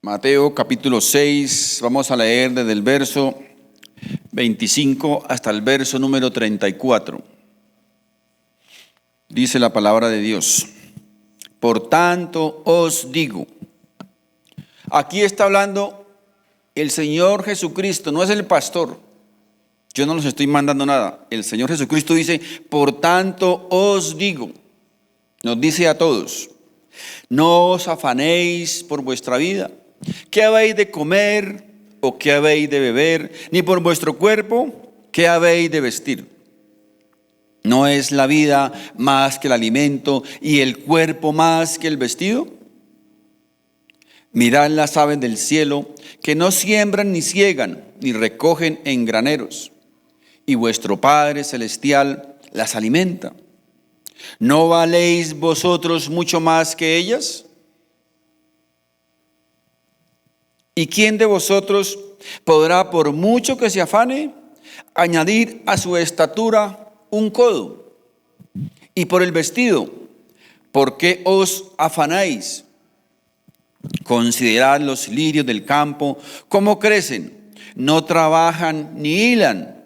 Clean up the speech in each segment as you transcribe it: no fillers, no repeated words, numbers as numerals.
Mateo capítulo 6, vamos a leer desde el verso 25 hasta el verso número 34. Dice la palabra de Dios: por tanto os digo. Aquí está hablando el Señor Jesucristo, no es el pastor. Yo no los estoy mandando nada. El Señor Jesucristo dice: por tanto os digo. Nos dice a todos: no os afanéis por vuestra vida, qué habéis de comer o qué habéis de beber, ni por vuestro cuerpo, qué habéis de vestir. ¿No es la vida más que el alimento y el cuerpo más que el vestido? Mirad las aves del cielo, que no siembran ni siegan, ni recogen en graneros, y vuestro Padre Celestial las alimenta. ¿No valéis vosotros mucho más que ellas? ¿Y quién de vosotros podrá, por mucho que se afane, añadir a su estatura un codo? Y por el vestido, ¿por qué os afanáis? Considerad los lirios del campo, cómo crecen, no trabajan ni hilan.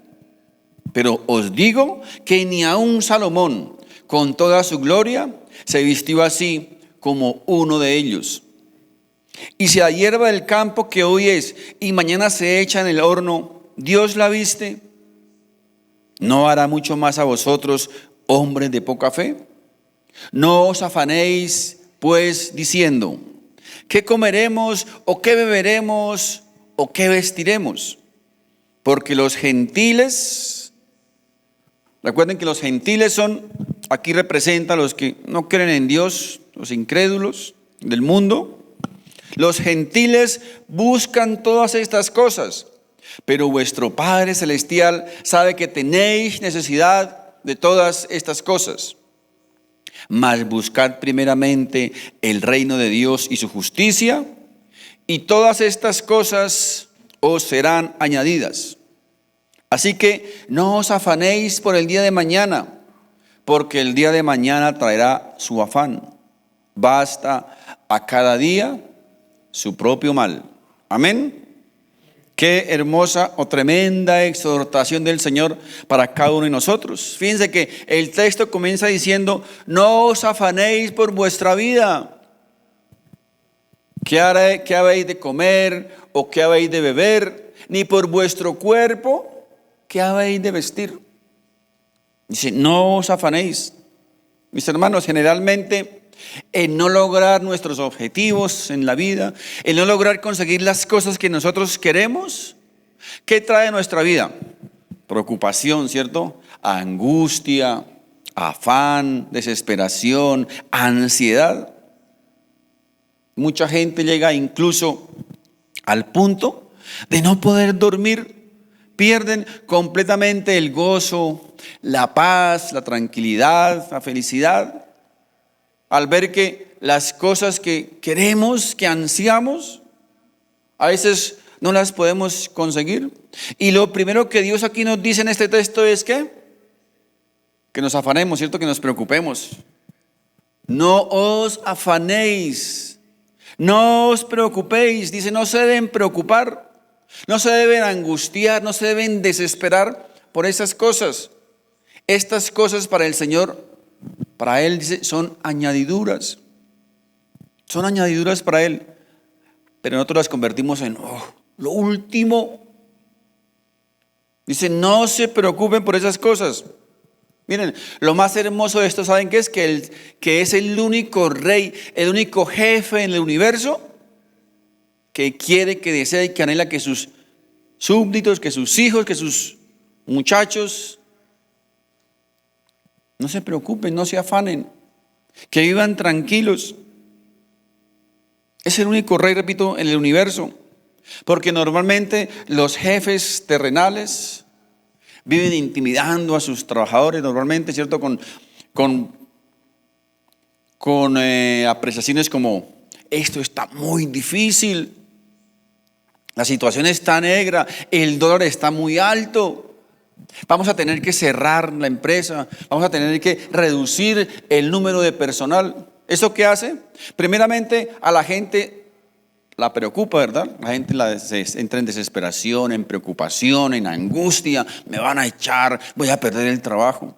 Pero os digo que ni aun Salomón, con toda su gloria, se vistió así como uno de ellos. Y si la hierba del campo que hoy es y mañana se echa en el horno, Dios la viste, ¿no hará mucho más a vosotros, hombres de poca fe? No os afanéis, pues, diciendo: ¿qué comeremos o qué beberemos o qué vestiremos? Porque los gentiles, recuerden que los gentiles aquí representan a los que no creen en Dios, los incrédulos del mundo. Los gentiles buscan todas estas cosas, pero vuestro Padre Celestial sabe que tenéis necesidad de todas estas cosas. Mas buscad primeramente el reino de Dios y su justicia, y todas estas cosas os serán añadidas. Así que no os afanéis por el día de mañana, porque el día de mañana traerá su afán. Basta a cada día su propio mal. Amén. Qué hermosa o tremenda exhortación del Señor para cada uno de nosotros. Fíjense que el texto comienza diciendo: no os afanéis por vuestra vida. ¿Qué habéis de comer o qué habéis de beber? Ni por vuestro cuerpo, ¿qué habéis de vestir? Dice: no os afanéis. Mis hermanos, generalmente en no lograr nuestros objetivos en la vida, en no lograr conseguir las cosas que nosotros queremos, ¿qué trae nuestra vida? Preocupación, ¿cierto? Angustia, afán, desesperación, ansiedad. Mucha gente llega incluso al punto de no poder dormir. Pierden completamente el gozo, la paz, la tranquilidad, la felicidad, al ver que las cosas que queremos, que ansiamos, a veces no las podemos conseguir. Y lo primero que Dios aquí nos dice en este texto es que nos afanemos, ¿cierto? Que nos preocupemos. No os afanéis, no os preocupéis. Dice: no se deben preocupar, no se deben angustiar, no se deben desesperar por esas cosas. Estas cosas para el Señor, para Él, dice, son añadiduras. Son añadiduras para Él. Pero nosotros las convertimos en lo último. Dice: no se preocupen por esas cosas. Miren, lo más hermoso de esto, ¿saben qué es? Que es el único rey, el único jefe en el universo que quiere, que desea y que anhela que sus súbditos, que sus hijos, que sus muchachos no se preocupen, no se afanen, que vivan tranquilos. Es el único rey, repito, en el universo. Porque normalmente los jefes terrenales viven intimidando a sus trabajadores, normalmente, ¿cierto? Con apreciaciones como: esto está muy difícil, la situación está negra, el dólar está muy alto. Vamos a tener que cerrar la empresa, vamos a tener que reducir el número de personal. ¿Eso qué hace? Primeramente, a la gente la preocupa, ¿verdad? La gente entra en desesperación, en preocupación, en angustia. Me van a echar, voy a perder el trabajo.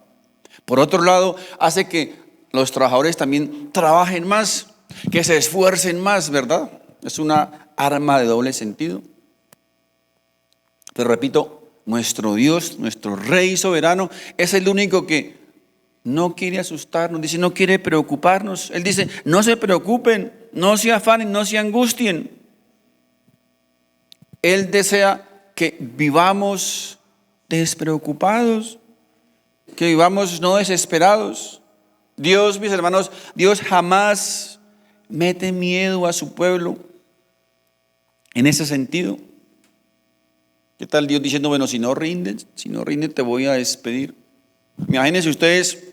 Por otro lado, hace que los trabajadores también trabajen más, que se esfuercen más, ¿verdad? Es una arma de doble sentido. Pero repito, nuestro Dios, nuestro Rey soberano, es el único que no quiere asustarnos, dice, no quiere preocuparnos. Él dice, no se preocupen, no se afanen, no se angustien. Él desea que vivamos despreocupados, que vivamos no desesperados. Dios, mis hermanos, Dios jamás mete miedo a su pueblo en ese sentido. ¿Qué tal Dios diciendo, bueno, si no rinden te voy a despedir? Imagínense ustedes,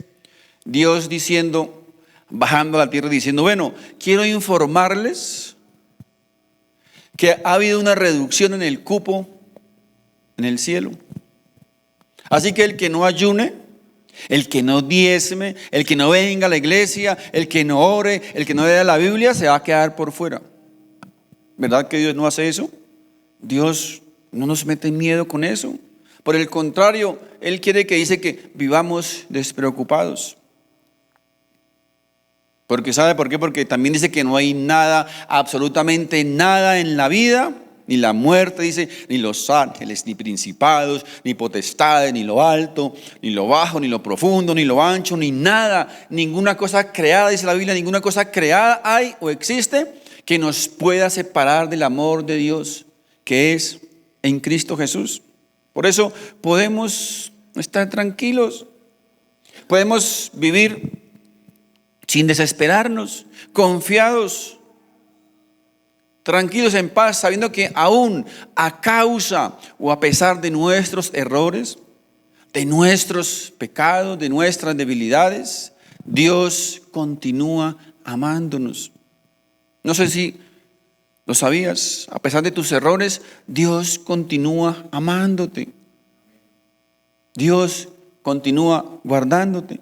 Dios diciendo, bajando a la tierra diciendo, bueno, quiero informarles que ha habido una reducción en el cupo en el cielo. Así que el que no ayune, el que no diezme, el que no venga a la iglesia, el que no ore, el que no lea la Biblia, se va a quedar por fuera. ¿Verdad que Dios no hace eso? Dios no nos mete miedo con eso. Por el contrario, Él quiere que dice que vivamos despreocupados. Porque ¿sabe por qué? Porque también dice que no hay nada, absolutamente nada en la vida, ni la muerte, dice, ni los ángeles, ni principados, ni potestades, ni lo alto, ni lo bajo, ni lo profundo, ni lo ancho, ni nada, ninguna cosa creada, dice la Biblia, ninguna cosa creada hay o existe que nos pueda separar del amor de Dios, que es en Cristo Jesús. Por eso podemos estar tranquilos, podemos vivir sin desesperarnos, confiados, tranquilos en paz, sabiendo que aún a causa o a pesar de nuestros errores, de nuestros pecados, de nuestras debilidades, Dios continúa amándonos. No sé si lo sabías, a pesar de tus errores, Dios continúa amándote. Dios continúa guardándote.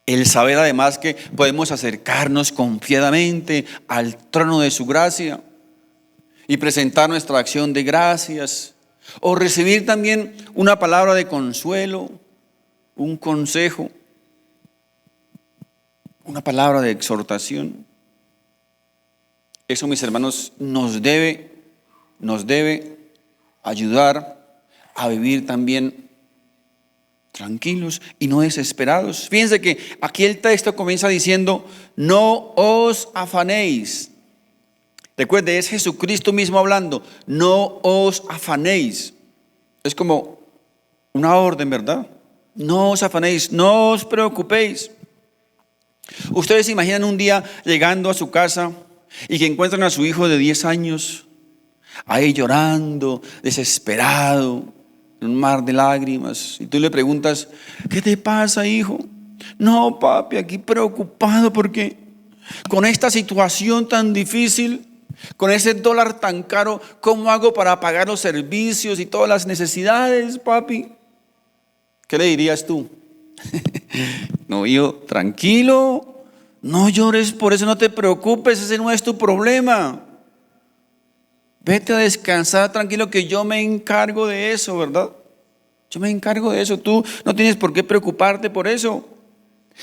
El saber además que podemos acercarnos confiadamente al trono de su gracia y presentar nuestra acción de gracias o recibir también una palabra de consuelo, un consejo, una palabra de exhortación. Eso, mis hermanos, nos debe ayudar a vivir también tranquilos y no desesperados. Fíjense que aquí el texto comienza diciendo, no os afanéis. Recuerde, es Jesucristo mismo hablando, no os afanéis. Es como una orden, ¿verdad? No os afanéis, no os preocupéis. Ustedes se imaginan un día llegando a su casa y que encuentran a su hijo de 10 años ahí llorando, desesperado, en un mar de lágrimas, y tú le preguntas, ¿qué te pasa, hijo? No, papi, aquí preocupado porque con esta situación tan difícil, con ese dólar tan caro, ¿cómo hago para pagar los servicios y todas las necesidades, papi? ¿Qué le dirías tú? No, hijo, tranquilo, no llores por eso, no te preocupes, ese no es tu problema. Vete a descansar tranquilo que yo me encargo de eso, ¿verdad? Yo me encargo de eso, tú no tienes por qué preocuparte por eso.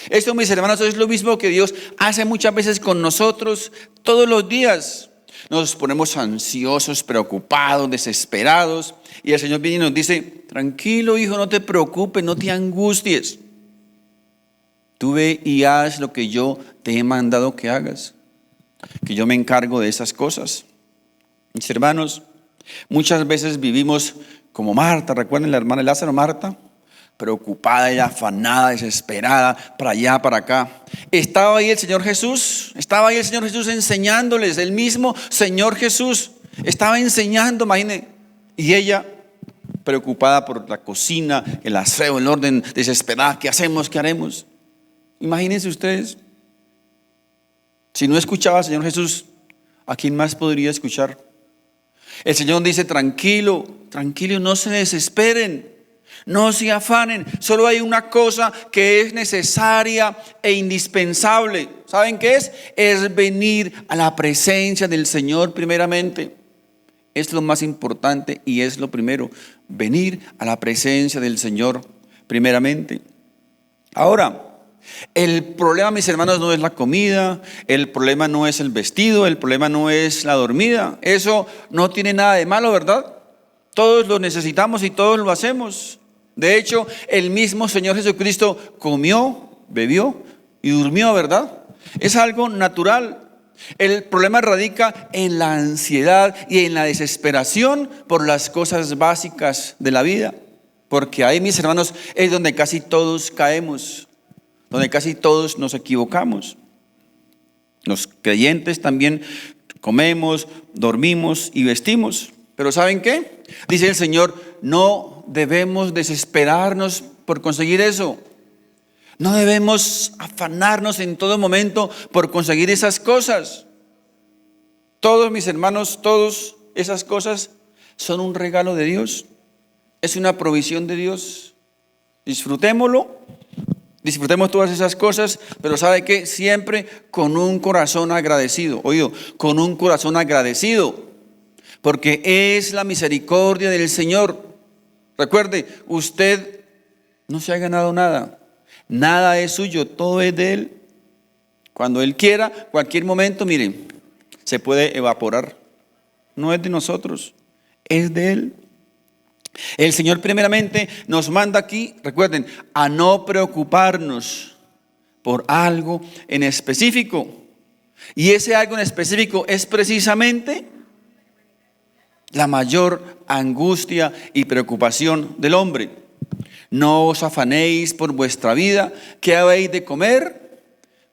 Esto, mis hermanos, es lo mismo que Dios hace muchas veces con nosotros todos los días. Nos ponemos ansiosos, preocupados, desesperados, y el Señor viene y nos dice, tranquilo hijo, no te preocupes, no te angusties. Tú ve y haz lo que yo te he mandado que hagas, que yo me encargo de esas cosas. Mis hermanos, muchas veces vivimos como Marta. ¿Recuerdan la hermana de Lázaro, Marta? Preocupada y afanada, desesperada, para allá, para acá. Estaba ahí el Señor Jesús enseñándoles, el mismo Señor Jesús estaba enseñando, imagínense. Y ella, preocupada por la cocina, el aseo, el orden, desesperada, ¿qué hacemos? ¿Qué haremos? Imagínense ustedes, si no escuchaba al Señor Jesús, ¿a quién más podría escuchar? El Señor dice, tranquilo, no se desesperen, No se afanen, solo hay una cosa que es necesaria e indispensable. ¿Saben qué es? Es venir a la presencia del Señor primeramente. Es lo más importante y es lo primero, venir a la presencia del Señor primeramente. Ahora, el problema, mis hermanos, no es la comida, el problema no es el vestido, el problema no es la dormida. Eso no tiene nada de malo, ¿verdad? Todos lo necesitamos y todos lo hacemos. De hecho, el mismo Señor Jesucristo comió, bebió y durmió, ¿verdad? Es algo natural. El problema radica en la ansiedad y en la desesperación por las cosas básicas de la vida. Porque ahí, mis hermanos, es donde casi todos caemos, donde casi todos nos equivocamos. Los creyentes también comemos, dormimos y vestimos. Pero ¿saben qué? Dice el Señor, no debemos desesperarnos por conseguir eso. No debemos afanarnos en todo momento por conseguir esas cosas. Todos, mis hermanos, todas esas cosas son un regalo de Dios. Es una provisión de Dios. Disfrutémoslo. Disfrutemos todas esas cosas, pero ¿sabe qué? Siempre con un corazón agradecido. Oído, con un corazón agradecido. Porque es la misericordia del Señor. Recuerde, usted no se ha ganado nada. Nada es suyo, todo es de Él. Cuando Él quiera, cualquier momento, miren, se puede evaporar. No es de nosotros, es de Él. El Señor primeramente nos manda aquí, recuerden, a no preocuparnos por algo en específico. Y ese algo en específico es precisamente la mayor angustia y preocupación del hombre. No os afanéis por vuestra vida, qué habéis de comer,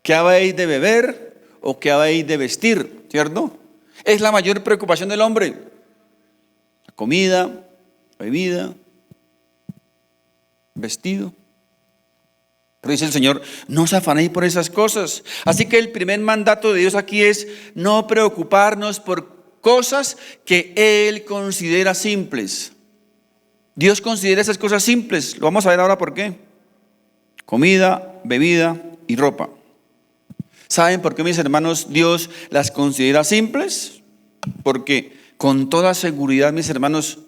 qué habéis de beber o qué habéis de vestir, ¿cierto? Es la mayor preocupación del hombre. La comida, bebida, vestido. Pero dice el Señor, no os afanéis por esas cosas. Así que el primer mandato de Dios aquí es no preocuparnos por cosas que Él considera simples. Dios considera esas cosas simples. Lo vamos a ver ahora por qué. Comida, bebida y ropa. ¿Saben por qué, mis hermanos, Dios las considera simples? Porque con toda seguridad, mis hermanos,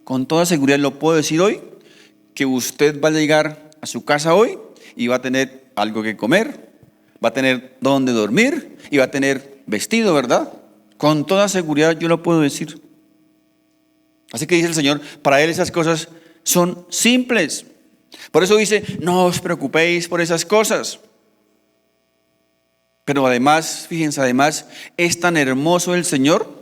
con toda seguridad lo puedo decir hoy, que usted va a llegar a su casa hoy y va a tener algo que comer, va a tener donde dormir y va a tener vestido, ¿verdad? Con toda seguridad yo lo puedo decir. Así que dice el Señor, para Él esas cosas son simples. Por eso dice, no os preocupéis por esas cosas. Pero además, fíjense, además es tan hermoso el Señor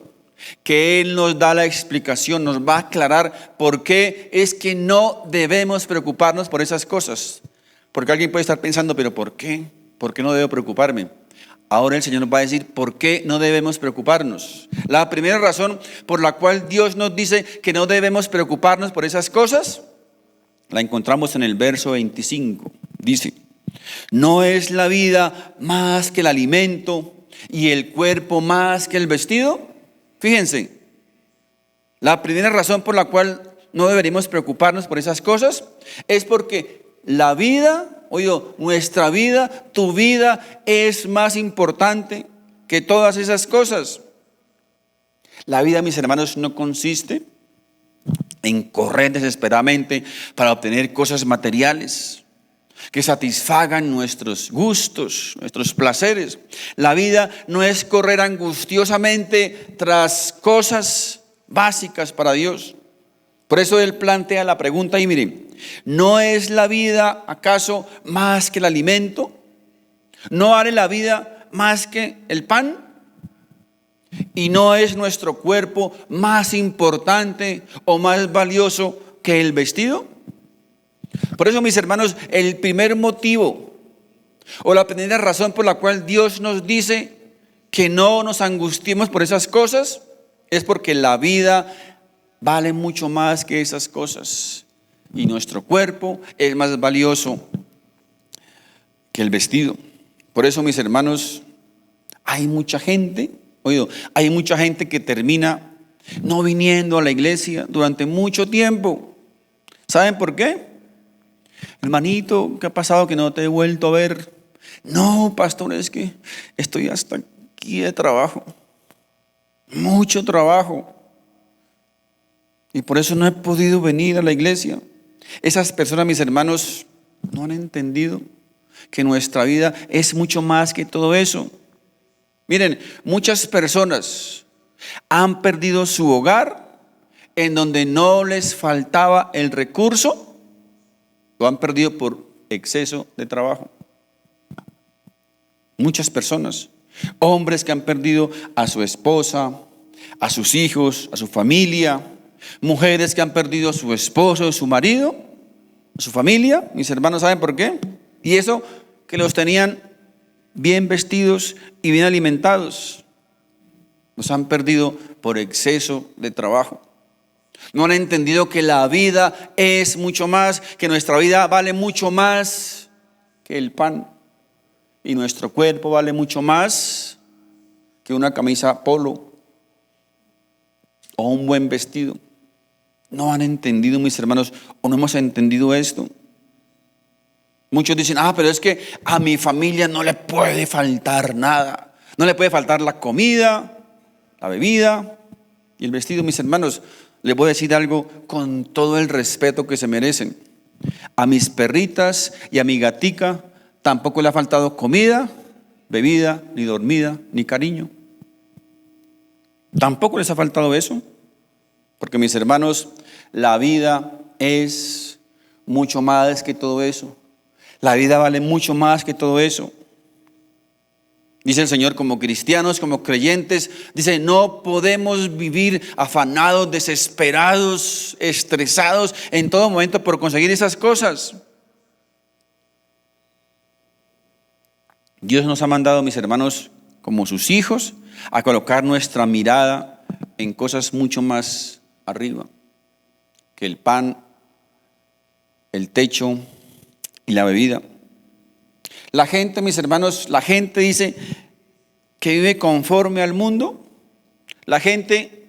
que Él nos da la explicación, nos va a aclarar por qué es que no debemos preocuparnos por esas cosas. Porque alguien puede estar pensando, pero ¿por qué? ¿Por qué no debo preocuparme? Ahora el Señor nos va a decir por qué no debemos preocuparnos. La primera razón por la cual Dios nos dice que no debemos preocuparnos por esas cosas, la encontramos en el verso 25. Dice, ¿no es la vida más que el alimento y el cuerpo más que el vestido? Fíjense, la primera razón por la cual no deberíamos preocuparnos por esas cosas es porque la vida, nuestra vida, tu vida es más importante que todas esas cosas. La vida, mis hermanos, no consiste en correr desesperadamente para obtener cosas materiales que satisfagan nuestros gustos, nuestros placeres. La vida no es correr angustiosamente tras cosas básicas para Dios. Por eso Él plantea la pregunta y miren, ¿no es la vida acaso más que el alimento? ¿No vale la vida más que el pan? ¿Y no es nuestro cuerpo más importante o más valioso que el vestido? Por eso, mis hermanos, el primer motivo o la primera razón por la cual Dios nos dice que no nos angustiemos por esas cosas es porque la vida vale mucho más que esas cosas y nuestro cuerpo es más valioso que el vestido. Por eso, mis hermanos, hay mucha gente que termina no viniendo a la iglesia durante mucho tiempo. ¿Saben por qué? Hermanito, ¿qué ha pasado que no te he vuelto a ver? No, pastor, es que estoy hasta aquí de trabajo. Mucho trabajo. Y por eso no he podido venir a la iglesia. Esas personas, mis hermanos, no han entendido que nuestra vida es mucho más que todo eso. Miren, muchas personas han perdido su hogar en donde no les faltaba el recurso, lo han perdido por exceso de trabajo. Muchas personas, hombres que han perdido a su esposa, a sus hijos, a su familia, mujeres que han perdido a su esposo, a su marido, a su familia. Mis hermanos, ¿saben por qué? Y eso que los tenían bien vestidos y bien alimentados, los han perdido por exceso de trabajo. No han entendido que la vida es mucho más, que nuestra vida vale mucho más que el pan. Y nuestro cuerpo vale mucho más que una camisa polo o un buen vestido. No han entendido, mis hermanos, o no hemos entendido esto. Muchos dicen, pero es que a mi familia no le puede faltar nada. No le puede faltar la comida, la bebida y el vestido. Mis hermanos, les voy a decir algo con todo el respeto que se merecen. A mis perritas y a mi gatica tampoco le ha faltado comida, bebida, ni dormida, ni cariño. Tampoco les ha faltado eso. Porque, mis hermanos, la vida es mucho más que todo eso. La vida vale mucho más que todo eso. Dice el Señor, como cristianos, como creyentes, dice, no podemos vivir afanados, desesperados, estresados en todo momento por conseguir esas cosas. Dios nos ha mandado, mis hermanos, como sus hijos, a colocar nuestra mirada en cosas mucho más arriba que el pan, el techo y la bebida. La gente, mis hermanos, la gente dice que vive conforme al mundo. La gente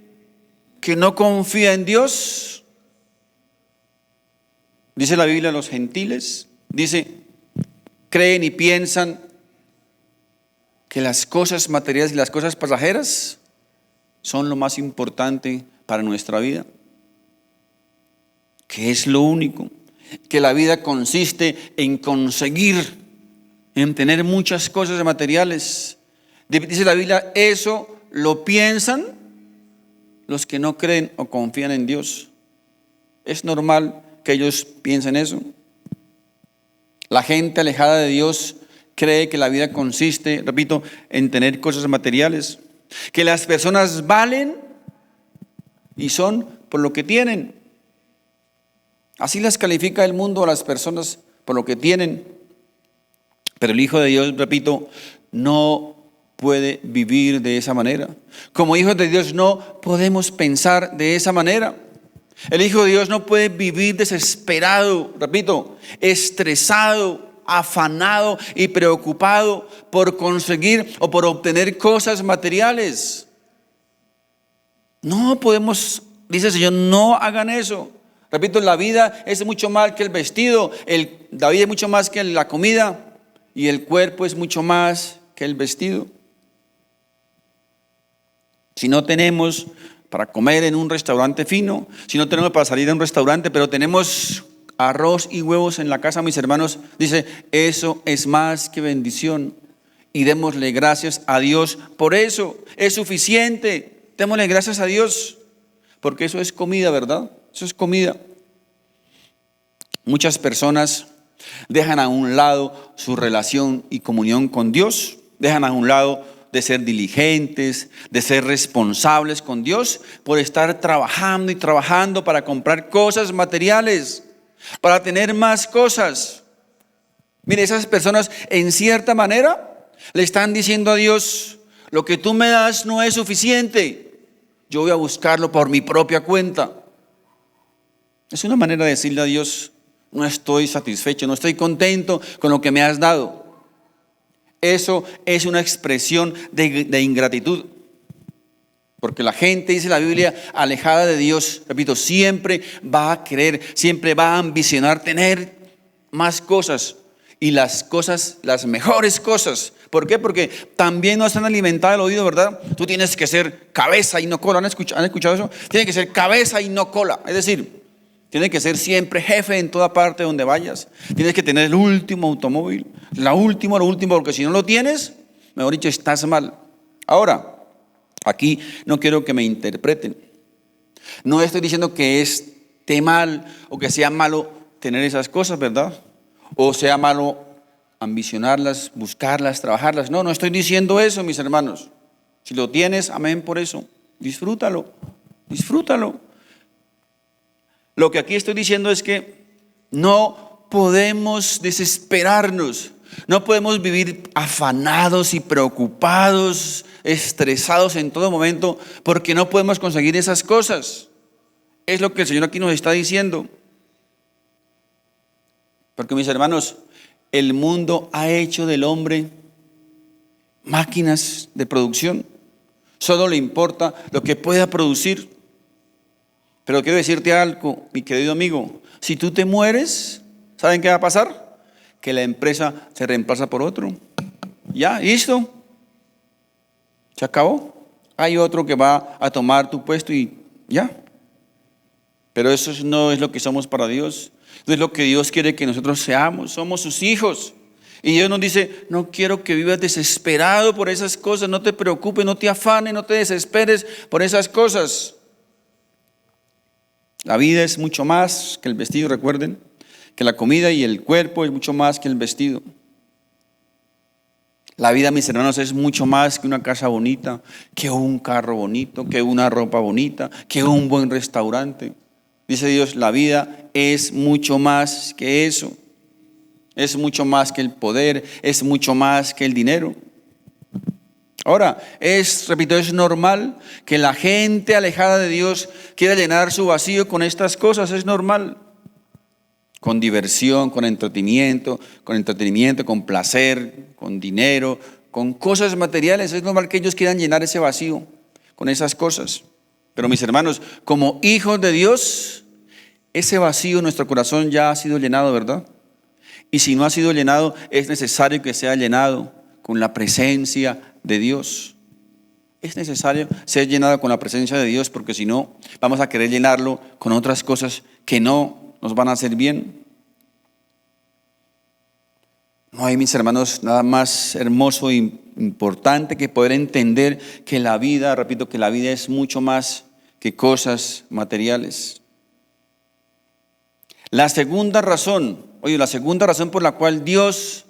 que no confía en Dios. Dice la Biblia, los gentiles, dice, creen y piensan que las cosas materiales y las cosas pasajeras son lo más importante para nuestra vida. Que es lo único. Que la vida consiste en conseguir, en tener muchas cosas materiales. Dice la Biblia, eso lo piensan los que no creen o confían en Dios. Es normal que ellos piensen eso. La gente alejada de Dios cree que la vida consiste, repito, en tener cosas materiales. Que las personas valen y son por lo que tienen. Así las califica el mundo a las personas por lo que tienen. Pero el Hijo de Dios, repito, no puede vivir de esa manera. Como hijos de Dios no podemos pensar de esa manera. El Hijo de Dios no puede vivir desesperado, repito, estresado, afanado y preocupado por conseguir o por obtener cosas materiales. No podemos, dice el Señor, no hagan eso. Repito, la vida es mucho más que el vestido, la vida es mucho más que la comida y el cuerpo es mucho más que el vestido. Si no tenemos para comer en un restaurante fino, si no tenemos para salir a un restaurante, pero tenemos arroz y huevos en la casa, mis hermanos, dice, eso es más que bendición. Y démosle gracias a Dios por eso, es suficiente. Démosle gracias a Dios, porque eso es comida, ¿verdad? Eso es comida. Muchas personas dejan a un lado su relación y comunión con Dios, dejan a un lado de ser diligentes, de ser responsables con Dios, por estar trabajando y trabajando para comprar cosas materiales, para tener más cosas. Mire, esas personas en cierta manera le están diciendo a Dios, lo que tú me das no es suficiente, yo voy a buscarlo por mi propia cuenta. Es una manera de decirle a Dios, no estoy satisfecho, no estoy contento con lo que me has dado. Eso es una expresión de ingratitud. Porque la gente, dice la Biblia, alejada de Dios, repito, siempre va a querer, siempre va a ambicionar tener más cosas y las cosas, las mejores cosas. ¿Por qué? Porque también nos han alimentado el oído, ¿verdad? Tú tienes que ser cabeza y no cola. ¿Han escuchado eso? Tiene que ser cabeza y no cola. Es decir, tiene que ser siempre jefe en toda parte donde vayas. Tienes que tener el último automóvil, lo último, porque si no lo tienes, mejor dicho, estás mal. Ahora, aquí no quiero que me interpreten. No estoy diciendo que esté mal o que sea malo tener esas cosas, ¿verdad? O sea malo ambicionarlas, buscarlas, trabajarlas. No estoy diciendo eso, mis hermanos. Si lo tienes, amén por eso. Disfrútalo. Lo que aquí estoy diciendo es que no podemos desesperarnos. No podemos vivir afanados y preocupados, estresados en todo momento, porque no podemos conseguir esas cosas. Es lo que el Señor aquí nos está diciendo. Porque, mis hermanos, el mundo ha hecho del hombre máquinas de producción. Solo le importa lo que pueda producir. Pero quiero decirte algo, mi querido amigo. Si tú te mueres, ¿saben qué va a pasar? Que la empresa se reemplaza por otro. Ya, listo. Se acabó. Hay otro que va a tomar tu puesto y ya. Pero eso no es lo que somos para Dios. No es lo que Dios quiere que nosotros seamos. Somos sus hijos. Y Dios nos dice, no quiero que vivas desesperado por esas cosas. No te preocupes, no te afanes, no te desesperes por esas cosas. La vida es mucho más que el vestido, recuerden. Que la comida y el cuerpo es mucho más que el vestido. La vida, mis hermanos, es mucho más que una casa bonita, que un carro bonito, que una ropa bonita, que un buen restaurante. Dice Dios, la vida es mucho más que eso. Es mucho más que el poder, es mucho más que el dinero. Ahora, repito, es normal que la gente alejada de Dios quiera llenar su vacío con estas cosas, es normal. Con diversión, con entretenimiento, con placer, con dinero, con cosas materiales. Es normal que ellos quieran llenar ese vacío con esas cosas. Pero mis hermanos, como hijos de Dios, ese vacío en nuestro corazón ya ha sido llenado, ¿verdad? Y si no ha sido llenado, es necesario que sea llenado con la presencia de Dios. Es necesario ser llenado con la presencia de Dios, porque si no, vamos a querer llenarlo con otras cosas que no nos van a hacer bien. No hay, mis hermanos, nada más hermoso e importante que poder entender que la vida, repito, que la vida es mucho más que cosas materiales. La segunda razón por la cual Dios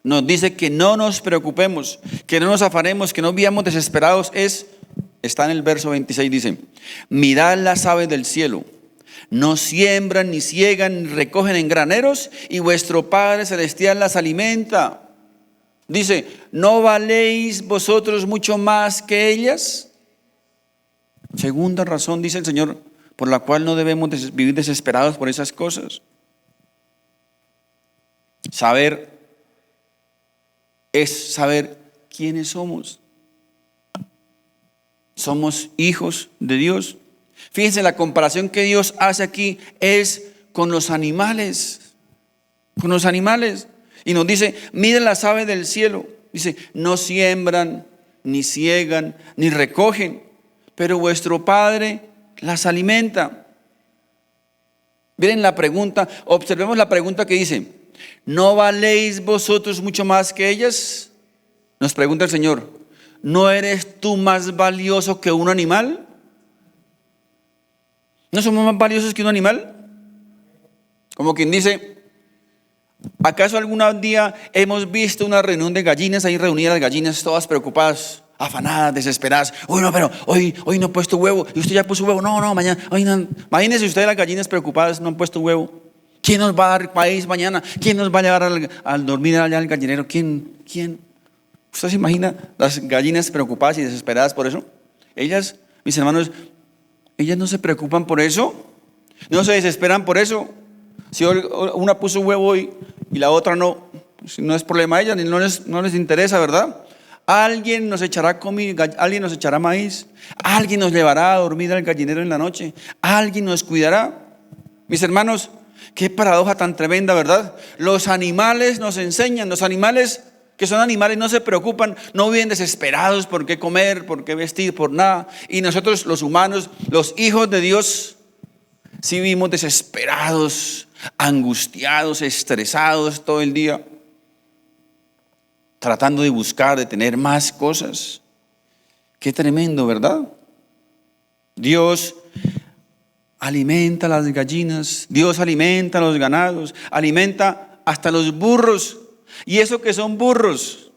nos dice que no nos preocupemos, que no nos afanemos, que no vivamos desesperados está en el verso 26, dice, mirad las aves del cielo, no siembran, ni ciegan, ni recogen en graneros, y vuestro Padre Celestial las alimenta. Dice, ¿no valéis vosotros mucho más que ellas? Segunda razón, dice el Señor, por la cual no debemos vivir desesperados por esas cosas. Saber quiénes somos. Somos hijos de Dios. Fíjense, la comparación que Dios hace aquí es con los animales. Con los animales. Y nos dice, miren las aves del cielo. Dice, no siembran, ni ciegan, ni recogen, pero vuestro Padre las alimenta. Miren la pregunta, observemos la pregunta que dice, ¿no valéis vosotros mucho más que ellas? Nos pregunta el Señor, ¿no eres tú más valioso que un animal? ¿No somos más valiosos que un animal? Como quien dice, ¿acaso algún día hemos visto una reunión de gallinas, ahí reunidas las gallinas todas preocupadas, afanadas, desesperadas? Uy, no, pero hoy no he puesto huevo. ¿Y usted ya puso huevo? No, mañana. Hoy no. Imagínense ustedes las gallinas preocupadas, no han puesto huevo. ¿Quién nos va a dar país mañana? ¿Quién nos va a llevar al dormir allá al gallinero? ¿Quién? ¿Usted se imagina las gallinas preocupadas y desesperadas por eso? Ellas, mis hermanos, ellas no se preocupan por eso, no se desesperan por eso. Si una puso huevo hoy y la otra no, pues no es problema de ellas, no les interesa, ¿verdad? Alguien nos echará comida, alguien nos echará maíz, alguien nos llevará a dormir al gallinero en la noche, alguien nos cuidará. Mis hermanos, Qué paradoja tan tremenda, ¿verdad? Los animales nos enseñan, los animales que son animales no se preocupan, no viven desesperados por qué comer, por qué vestir, por nada. Y nosotros los humanos, los hijos de Dios, sí vivimos desesperados, angustiados, estresados todo el día, tratando de buscar, de tener más cosas. Qué tremendo, ¿verdad? Dios alimenta a las gallinas, Dios alimenta a los ganados, alimenta hasta los burros. Y eso que son burros,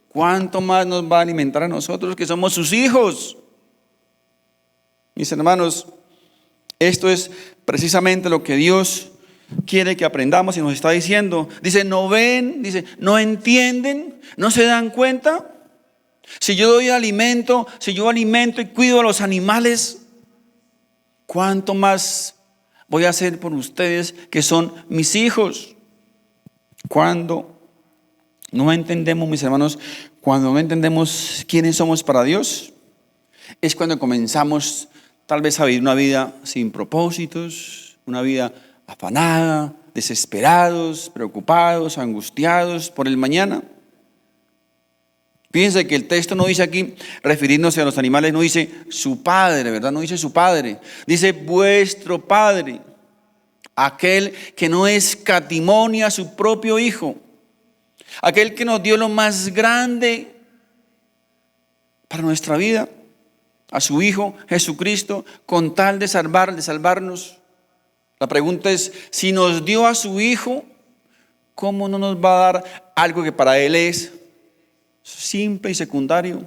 ¿cuánto más nos va a alimentar a nosotros que somos sus hijos? Mis hermanos, esto es precisamente lo que Dios quiere que aprendamos y nos está diciendo. Dice, no ven, dice, no entienden, no se dan cuenta. Si yo doy alimento, si yo alimento y cuido a los animales, ¿cuánto más voy a hacer por ustedes que son mis hijos? Cuando no entendemos, mis hermanos, cuando no entendemos quiénes somos para Dios, es cuando comenzamos tal vez a vivir una vida sin propósitos, una vida afanada, desesperados, preocupados, angustiados por el mañana. Fíjense que el texto no dice aquí, refiriéndose a los animales, no dice su padre, ¿verdad? No dice su padre, dice vuestro padre, aquel que no escatimó a su propio hijo, aquel que nos dio lo más grande para nuestra vida, a su Hijo Jesucristo, con tal de salvarnos. La pregunta es, si nos dio a su Hijo, ¿cómo no nos va a dar algo que para Él es simple y secundario?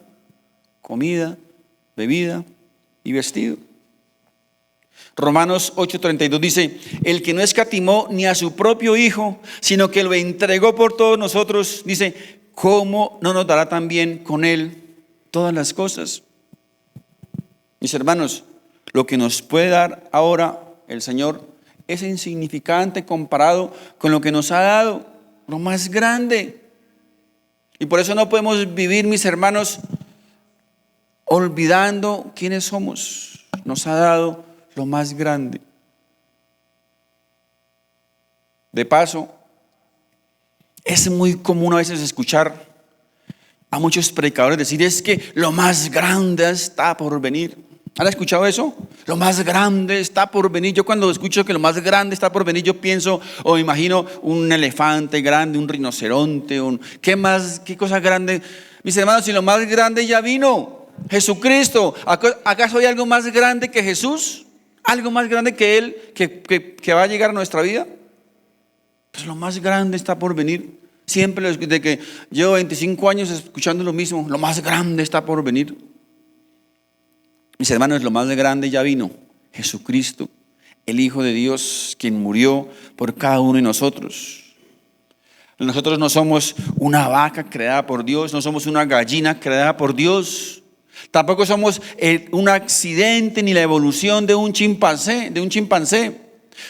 Comida, bebida y vestido. Romanos 8:32 dice, el que no escatimó ni a su propio Hijo, sino que lo entregó por todos nosotros, dice, ¿cómo no nos dará también con Él todas las cosas? Mis hermanos, lo que nos puede dar ahora el Señor es insignificante comparado con lo que nos ha dado, lo más grande. Y por eso no podemos vivir, mis hermanos, olvidando quiénes somos. Nos ha dado lo más grande. De paso, es muy común a veces escuchar a muchos predicadores decir, es que lo más grande está por venir. ¿Han escuchado eso? Lo más grande está por venir. Yo cuando escucho que lo más grande está por venir, yo pienso o imagino un elefante grande, un rinoceronte, ¿qué cosa grande? Mis hermanos, si lo más grande ya vino, Jesucristo. ¿Acaso hay algo más grande que Jesús? ¿Algo más grande que Él que va a llegar a nuestra vida? Pues lo más grande está por venir. Siempre desde que llevo 25 años escuchando lo mismo, lo más grande está por venir. Mis hermanos, lo más grande ya vino, Jesucristo, el Hijo de Dios, quien murió por cada uno de nosotros. Nosotros no somos una vaca creada por Dios, no somos una gallina creada por Dios, tampoco somos un accidente ni la evolución de un chimpancé.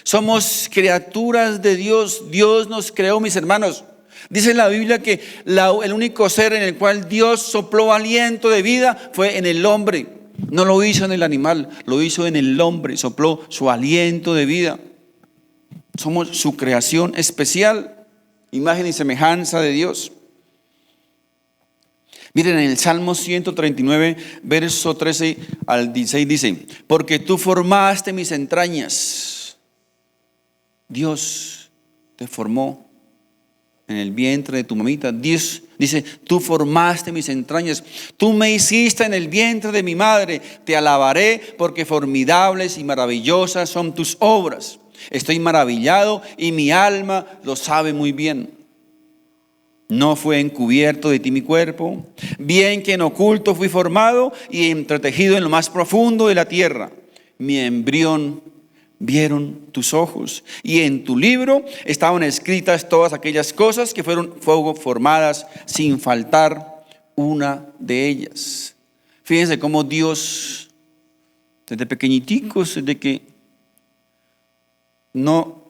Somos criaturas de Dios. Dios nos creó, mis hermanos. Dice la Biblia que el único ser en el cual Dios sopló aliento de vida fue en el hombre. No lo hizo en el animal, lo hizo en el hombre, sopló su aliento de vida. Somos su creación especial, imagen y semejanza de Dios. Miren, en el Salmo 139, verso 13 al 16 dice, porque tú formaste mis entrañas. Dios te formó en el vientre de tu mamita. Dios dice, tú formaste mis entrañas, tú me hiciste en el vientre de mi madre, te alabaré porque formidables y maravillosas son tus obras. Estoy maravillado y mi alma lo sabe muy bien. No fue encubierto de ti mi cuerpo, bien que en oculto fui formado y entretejido en lo más profundo de la tierra. Mi embrión vieron tus ojos, y en tu libro estaban escritas todas aquellas cosas que fueron formadas sin faltar una de ellas. Fíjense cómo Dios, desde pequeñiticos, desde que no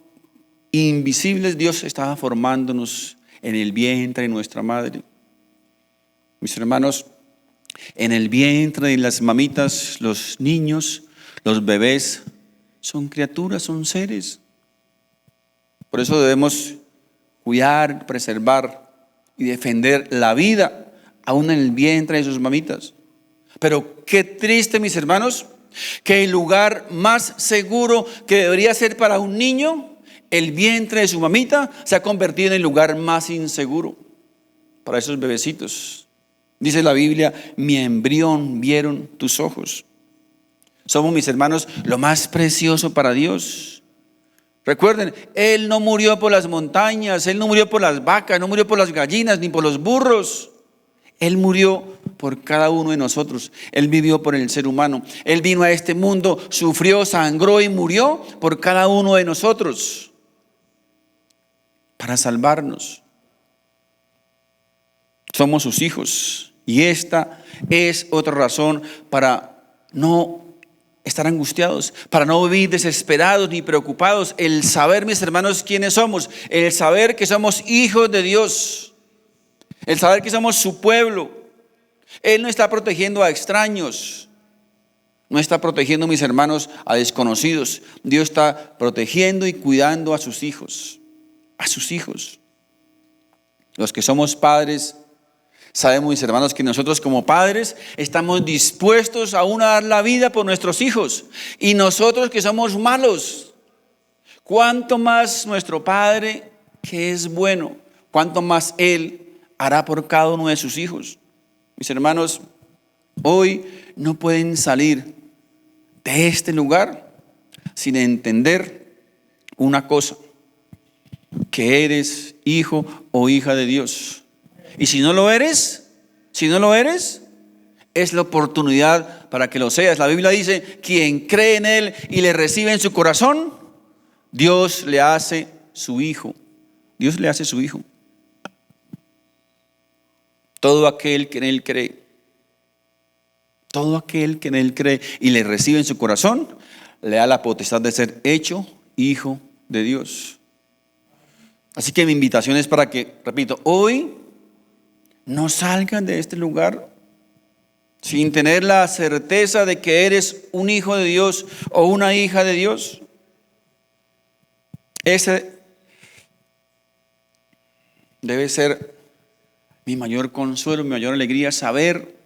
invisibles, Dios estaba formándonos en el vientre de nuestra madre. Mis hermanos, en el vientre de las mamitas, los niños, los bebés, son criaturas, son seres. Por eso debemos cuidar, preservar y defender la vida, aún en el vientre de sus mamitas. Pero qué triste, mis hermanos, que el lugar más seguro que debería ser para un niño, el vientre de su mamita, se ha convertido en el lugar más inseguro para esos bebecitos. Dice la Biblia, mi embrión vieron tus ojos. Somos, mis hermanos, lo más precioso para Dios. Recuerden, Él no murió por las montañas, Él no murió por las vacas, no murió por las gallinas, ni por los burros. Él murió por cada uno de nosotros. Él vivió por el ser humano. Él vino a este mundo, sufrió, sangró y murió por cada uno de nosotros para salvarnos. Somos sus hijos. Y esta es otra razón para no estar angustiados, para no vivir desesperados ni preocupados. El saber, mis hermanos, quiénes somos. El saber que somos hijos de Dios. El saber que somos su pueblo. Él no está protegiendo a extraños. No está protegiendo, mis hermanos, a desconocidos. Dios está protegiendo y cuidando a sus hijos. A sus hijos. Los que somos padres, sabemos, mis hermanos, que nosotros como padres estamos dispuestos aún a dar la vida por nuestros hijos. Y nosotros que somos malos, cuánto más nuestro Padre, que es bueno, cuánto más Él hará por cada uno de sus hijos. Mis hermanos, hoy no pueden salir de este lugar sin entender una cosa, que eres hijo o hija de Dios. Y si no lo eres, es la oportunidad para que lo seas. La Biblia dice, quien cree en Él y le recibe en su corazón, Dios le hace su hijo. Dios le hace su hijo. Todo aquel que en Él cree, todo aquel que en Él cree y le recibe en su corazón, le da la potestad de ser hecho hijo de Dios. Así que mi invitación es para que, repito, hoy no salgan de este lugar sin tener la certeza de que eres un hijo de Dios o una hija de Dios. Ese debe ser mi mayor consuelo, mi mayor alegría, saber.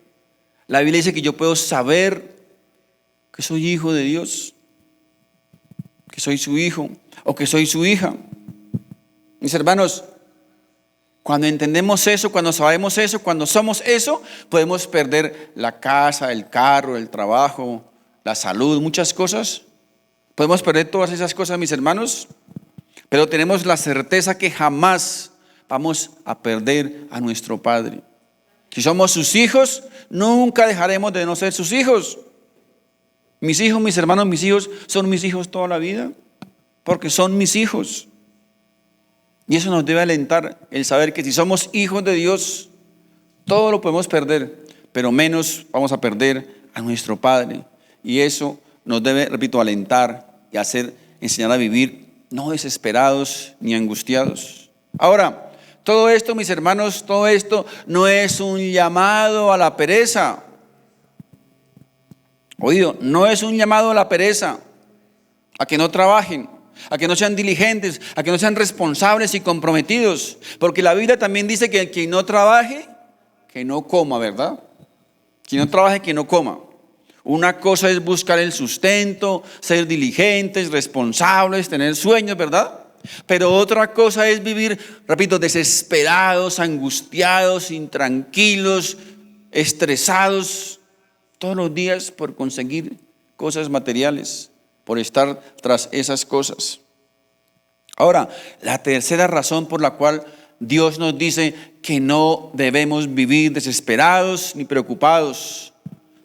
La Biblia dice que yo puedo saber que soy hijo de Dios, que soy su hijo o que soy su hija. Mis hermanos, cuando entendemos eso, cuando sabemos eso, cuando somos eso, podemos perder la casa, el carro, el trabajo, la salud, muchas cosas. Podemos perder todas esas cosas, mis hermanos, pero tenemos la certeza que jamás vamos a perder a nuestro Padre. Si somos sus hijos, nunca dejaremos de no ser sus hijos. Mis hijos, mis hermanos, mis hijos son mis hijos toda la vida, porque son mis hijos. Y eso nos debe alentar, el saber que si somos hijos de Dios, todo lo podemos perder, pero menos vamos a perder a nuestro Padre. Y eso nos debe, repito, alentar y enseñar a vivir no desesperados ni angustiados. Ahora, todo esto, mis hermanos, todo esto no es un llamado a la pereza. Oído, no es un llamado a la pereza, a que no trabajen, a que no sean diligentes, a que no sean responsables y comprometidos. Porque la Biblia también dice que quien no trabaje, que no coma, ¿verdad? Quien no trabaje, que no coma. Una cosa es buscar el sustento, ser diligentes, responsables, tener sueños, ¿verdad? Pero otra cosa es vivir, repito, desesperados, angustiados, intranquilos, estresados todos los días por conseguir cosas materiales, por estar tras esas cosas. Ahora, la tercera razón por la cual Dios nos dice que no debemos vivir desesperados ni preocupados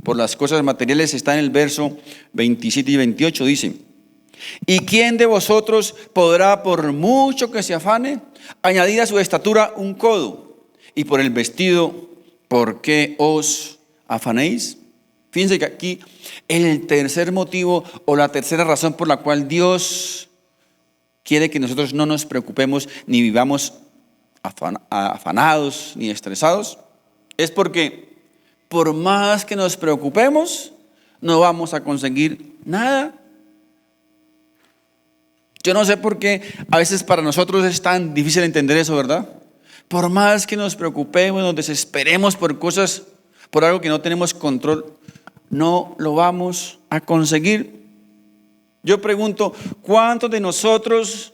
por las cosas materiales está en el verso 27 y 28, dice: ¿y quién de vosotros podrá, por mucho que se afane, añadir a su estatura un codo? Y por el vestido, ¿por qué os afanéis? Fíjense que aquí el tercer motivo o la tercera razón por la cual Dios quiere que nosotros no nos preocupemos ni vivamos afanados ni estresados es porque por más que nos preocupemos, no vamos a conseguir nada. Yo no sé por qué a veces para nosotros es tan difícil entender eso, ¿verdad? Por más que nos preocupemos, nos desesperemos por cosas, por algo que no tenemos control, no lo vamos a conseguir. Yo pregunto, ¿cuántos de nosotros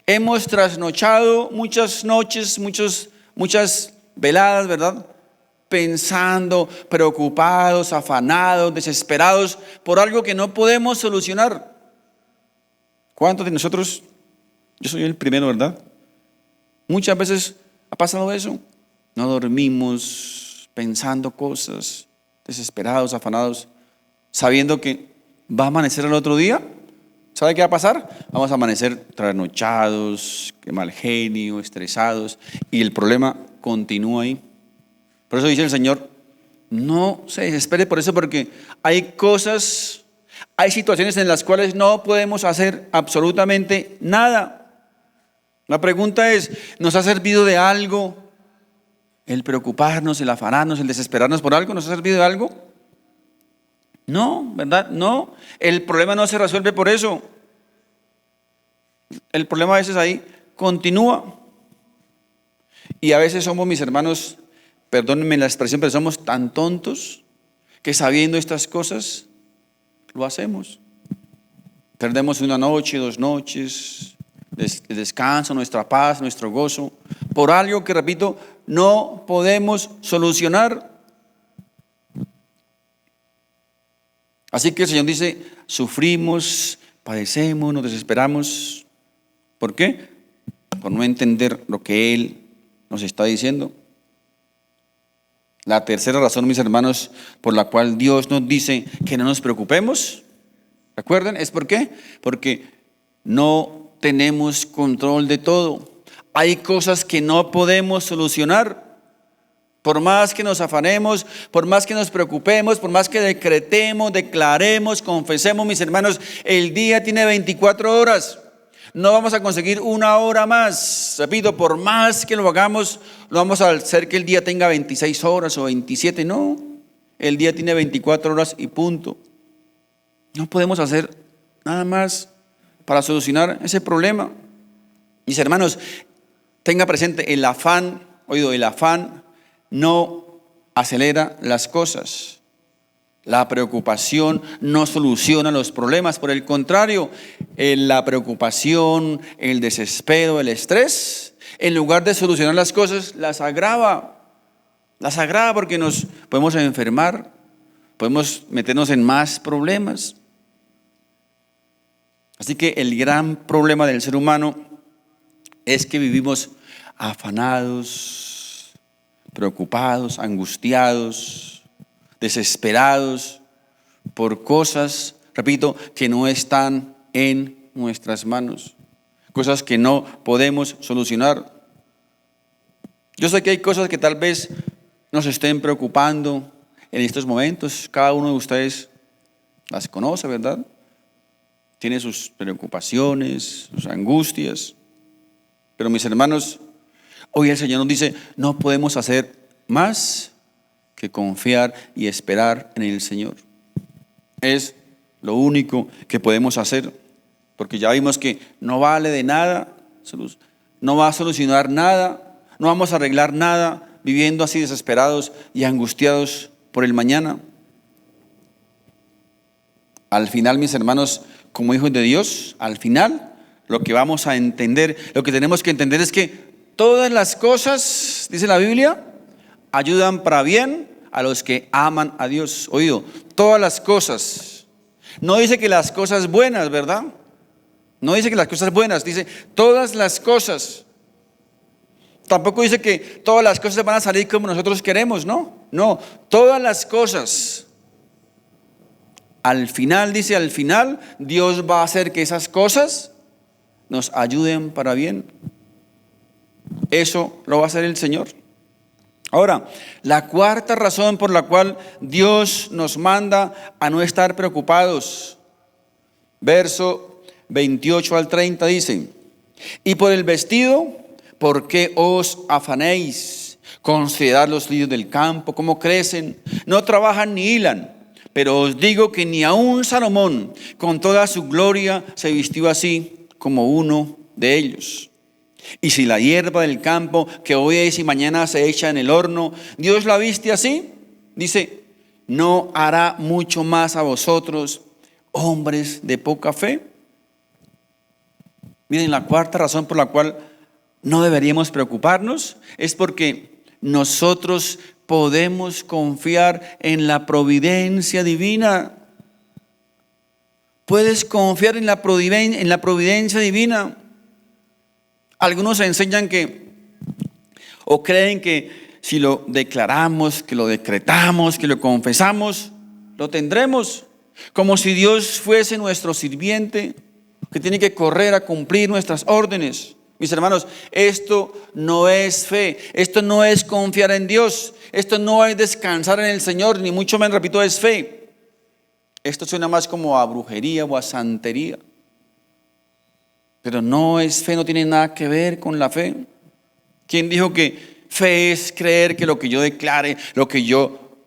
hemos trasnochado muchas noches, muchas veladas, ¿verdad? Pensando, preocupados, afanados, desesperados por algo que no podemos solucionar. ¿Cuántos de nosotros? Yo soy el primero, ¿verdad? Muchas veces ha pasado eso. No dormimos pensando cosas, desesperados, afanados, sabiendo que va a amanecer el otro día. ¿Sabe qué va a pasar? Vamos a amanecer trasnochados, que mal genio, estresados, y el problema continúa ahí. Por eso dice el Señor, no se desespere por eso, porque hay cosas, hay situaciones en las cuales no podemos hacer absolutamente nada. La pregunta es, ¿nos ha servido de algo el preocuparnos, el afanarnos, el desesperarnos por algo? ¿Nos ha servido de algo? No, ¿verdad? No, el problema no se resuelve por eso. El problema a veces ahí continúa. Y a veces somos, mis hermanos, perdónenme la expresión, pero somos tan tontos que sabiendo estas cosas, lo hacemos. Perdemos una noche, 2 noches, el descanso, nuestra paz, nuestro gozo, por algo que, repito, no podemos solucionar. Así que el Señor dice, sufrimos, padecemos, nos desesperamos. ¿Por qué? Por no entender lo que Él nos está diciendo. La tercera razón, mis hermanos, por la cual Dios nos dice que no nos preocupemos, ¿recuerden? ¿Es por qué? Porque no tenemos control de todo. Hay cosas que no podemos solucionar. Por más que nos afanemos, por más que nos preocupemos, por más que decretemos, declaremos, confesemos, mis hermanos, el día tiene 24 horas. No vamos a conseguir 1 hora más. Repito, por más que lo hagamos, no vamos a hacer que el día tenga 26 horas o 27. No, el día tiene 24 horas y punto. No podemos hacer nada más para solucionar ese problema. Mis hermanos, tenga presente el afán no acelera las cosas. La preocupación no soluciona los problemas. Por el contrario, la preocupación, el desespero, el estrés, en lugar de solucionar las cosas, las agrava. Las agrava porque nos podemos enfermar, podemos meternos en más problemas. Así que el gran problema del ser humano es que vivimos afanados, preocupados, angustiados, desesperados por cosas, repito, que no están en nuestras manos, cosas que no podemos solucionar. Yo sé que hay cosas que tal vez nos estén preocupando en estos momentos. Cada uno de ustedes las conoce, ¿verdad? Tiene sus preocupaciones, sus angustias. Pero mis hermanos, hoy el Señor nos dice, no podemos hacer más que confiar y esperar en el Señor. Es lo único que podemos hacer, porque ya vimos que no vale de nada, no va a solucionar nada, no vamos a arreglar nada viviendo así desesperados y angustiados por el mañana. Al final, mis hermanos, como hijos de Dios, al final lo que vamos a entender, lo que tenemos que entender es que todas las cosas, dice la Biblia, ayudan para bien a los que aman a Dios. Oído, todas las cosas. No dice que las cosas buenas, ¿verdad? No dice que las cosas buenas, dice todas las cosas. Tampoco dice que todas las cosas van a salir como nosotros queremos, ¿no? No, todas las cosas. Al final, dice, al final, Dios va a hacer que esas cosas nos ayuden para bien. Eso lo va a hacer el Señor. Ahora, la cuarta razón por la cual Dios nos manda a no estar preocupados. Verso 28 al 30 dice, y por el vestido, ¿por qué os afanéis? Considerad los lirios del campo, cómo crecen, no trabajan ni hilan. Pero os digo que ni aun Salomón, con toda su gloria, se vistió así como uno de ellos. Y si la hierba del campo que hoy es y mañana se echa en el horno, Dios la viste así, dice, ¿no hará mucho más a vosotros, hombres de poca fe? Miren, la cuarta razón por la cual no deberíamos preocuparnos es porque nosotros podemos confiar en la providencia divina. Puedes confiar en la providencia divina. Algunos enseñan que, o creen que si lo declaramos, que lo decretamos, que lo confesamos, lo tendremos. Como si Dios fuese nuestro sirviente, que tiene que correr a cumplir nuestras órdenes. Mis hermanos, esto no es fe, esto no es confiar en Dios, esto no es descansar en el Señor, ni mucho menos, repito, es fe. Esto suena más como a brujería o a santería. Pero no es fe, no tiene nada que ver con la fe. ¿Quién dijo que fe es creer que lo que yo declare, lo que yo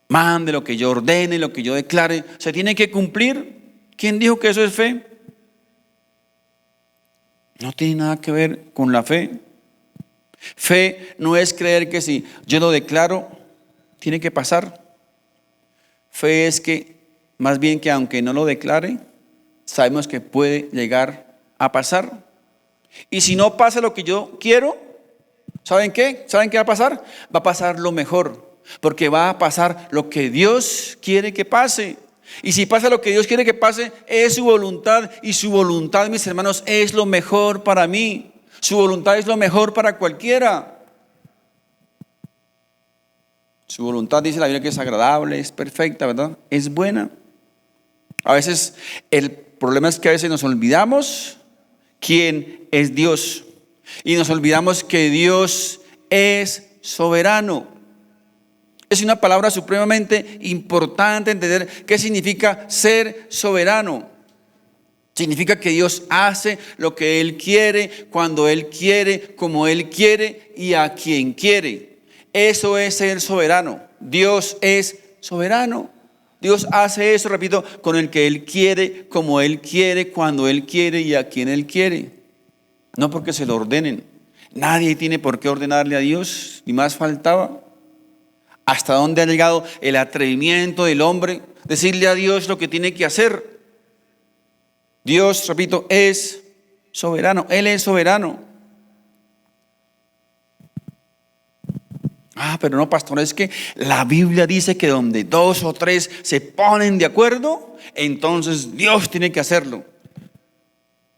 mande, lo que yo ordene, lo que yo declare, se tiene que cumplir? ¿Quién dijo que eso es fe? No tiene nada que ver con la fe. Fe no es creer que si yo lo declaro, tiene que pasar. Fe es que, más bien que aunque no lo declare, sabemos que puede llegar a pasar. Y si no pasa lo que yo quiero, ¿saben qué? ¿Saben qué va a pasar? Va a pasar lo mejor, porque va a pasar lo que Dios quiere que pase. Y si pasa lo que Dios quiere que pase, es su voluntad, y su voluntad, mis hermanos, es lo mejor para mí. Su voluntad es lo mejor para cualquiera. Su voluntad, dice la Biblia, que es agradable, es perfecta, ¿verdad? Es buena. A veces el problema es que a veces nos olvidamos quién es Dios y nos olvidamos que Dios es soberano. Es una palabra supremamente importante entender qué significa ser soberano. Significa que Dios hace lo que Él quiere, cuando Él quiere, como Él quiere y a quien quiere. Eso es ser soberano. Dios es soberano. Dios hace eso, repito, con el que Él quiere, como Él quiere, cuando Él quiere y a quien Él quiere. No porque se lo ordenen. Nadie tiene por qué ordenarle a Dios, ni más faltaba. ¿Hasta dónde ha llegado el atrevimiento del hombre? Decirle a Dios lo que tiene que hacer. Dios, repito, es soberano. Él es soberano. Pero no, pastor, es que la Biblia dice que donde 2 o 3 se ponen de acuerdo, entonces Dios tiene que hacerlo.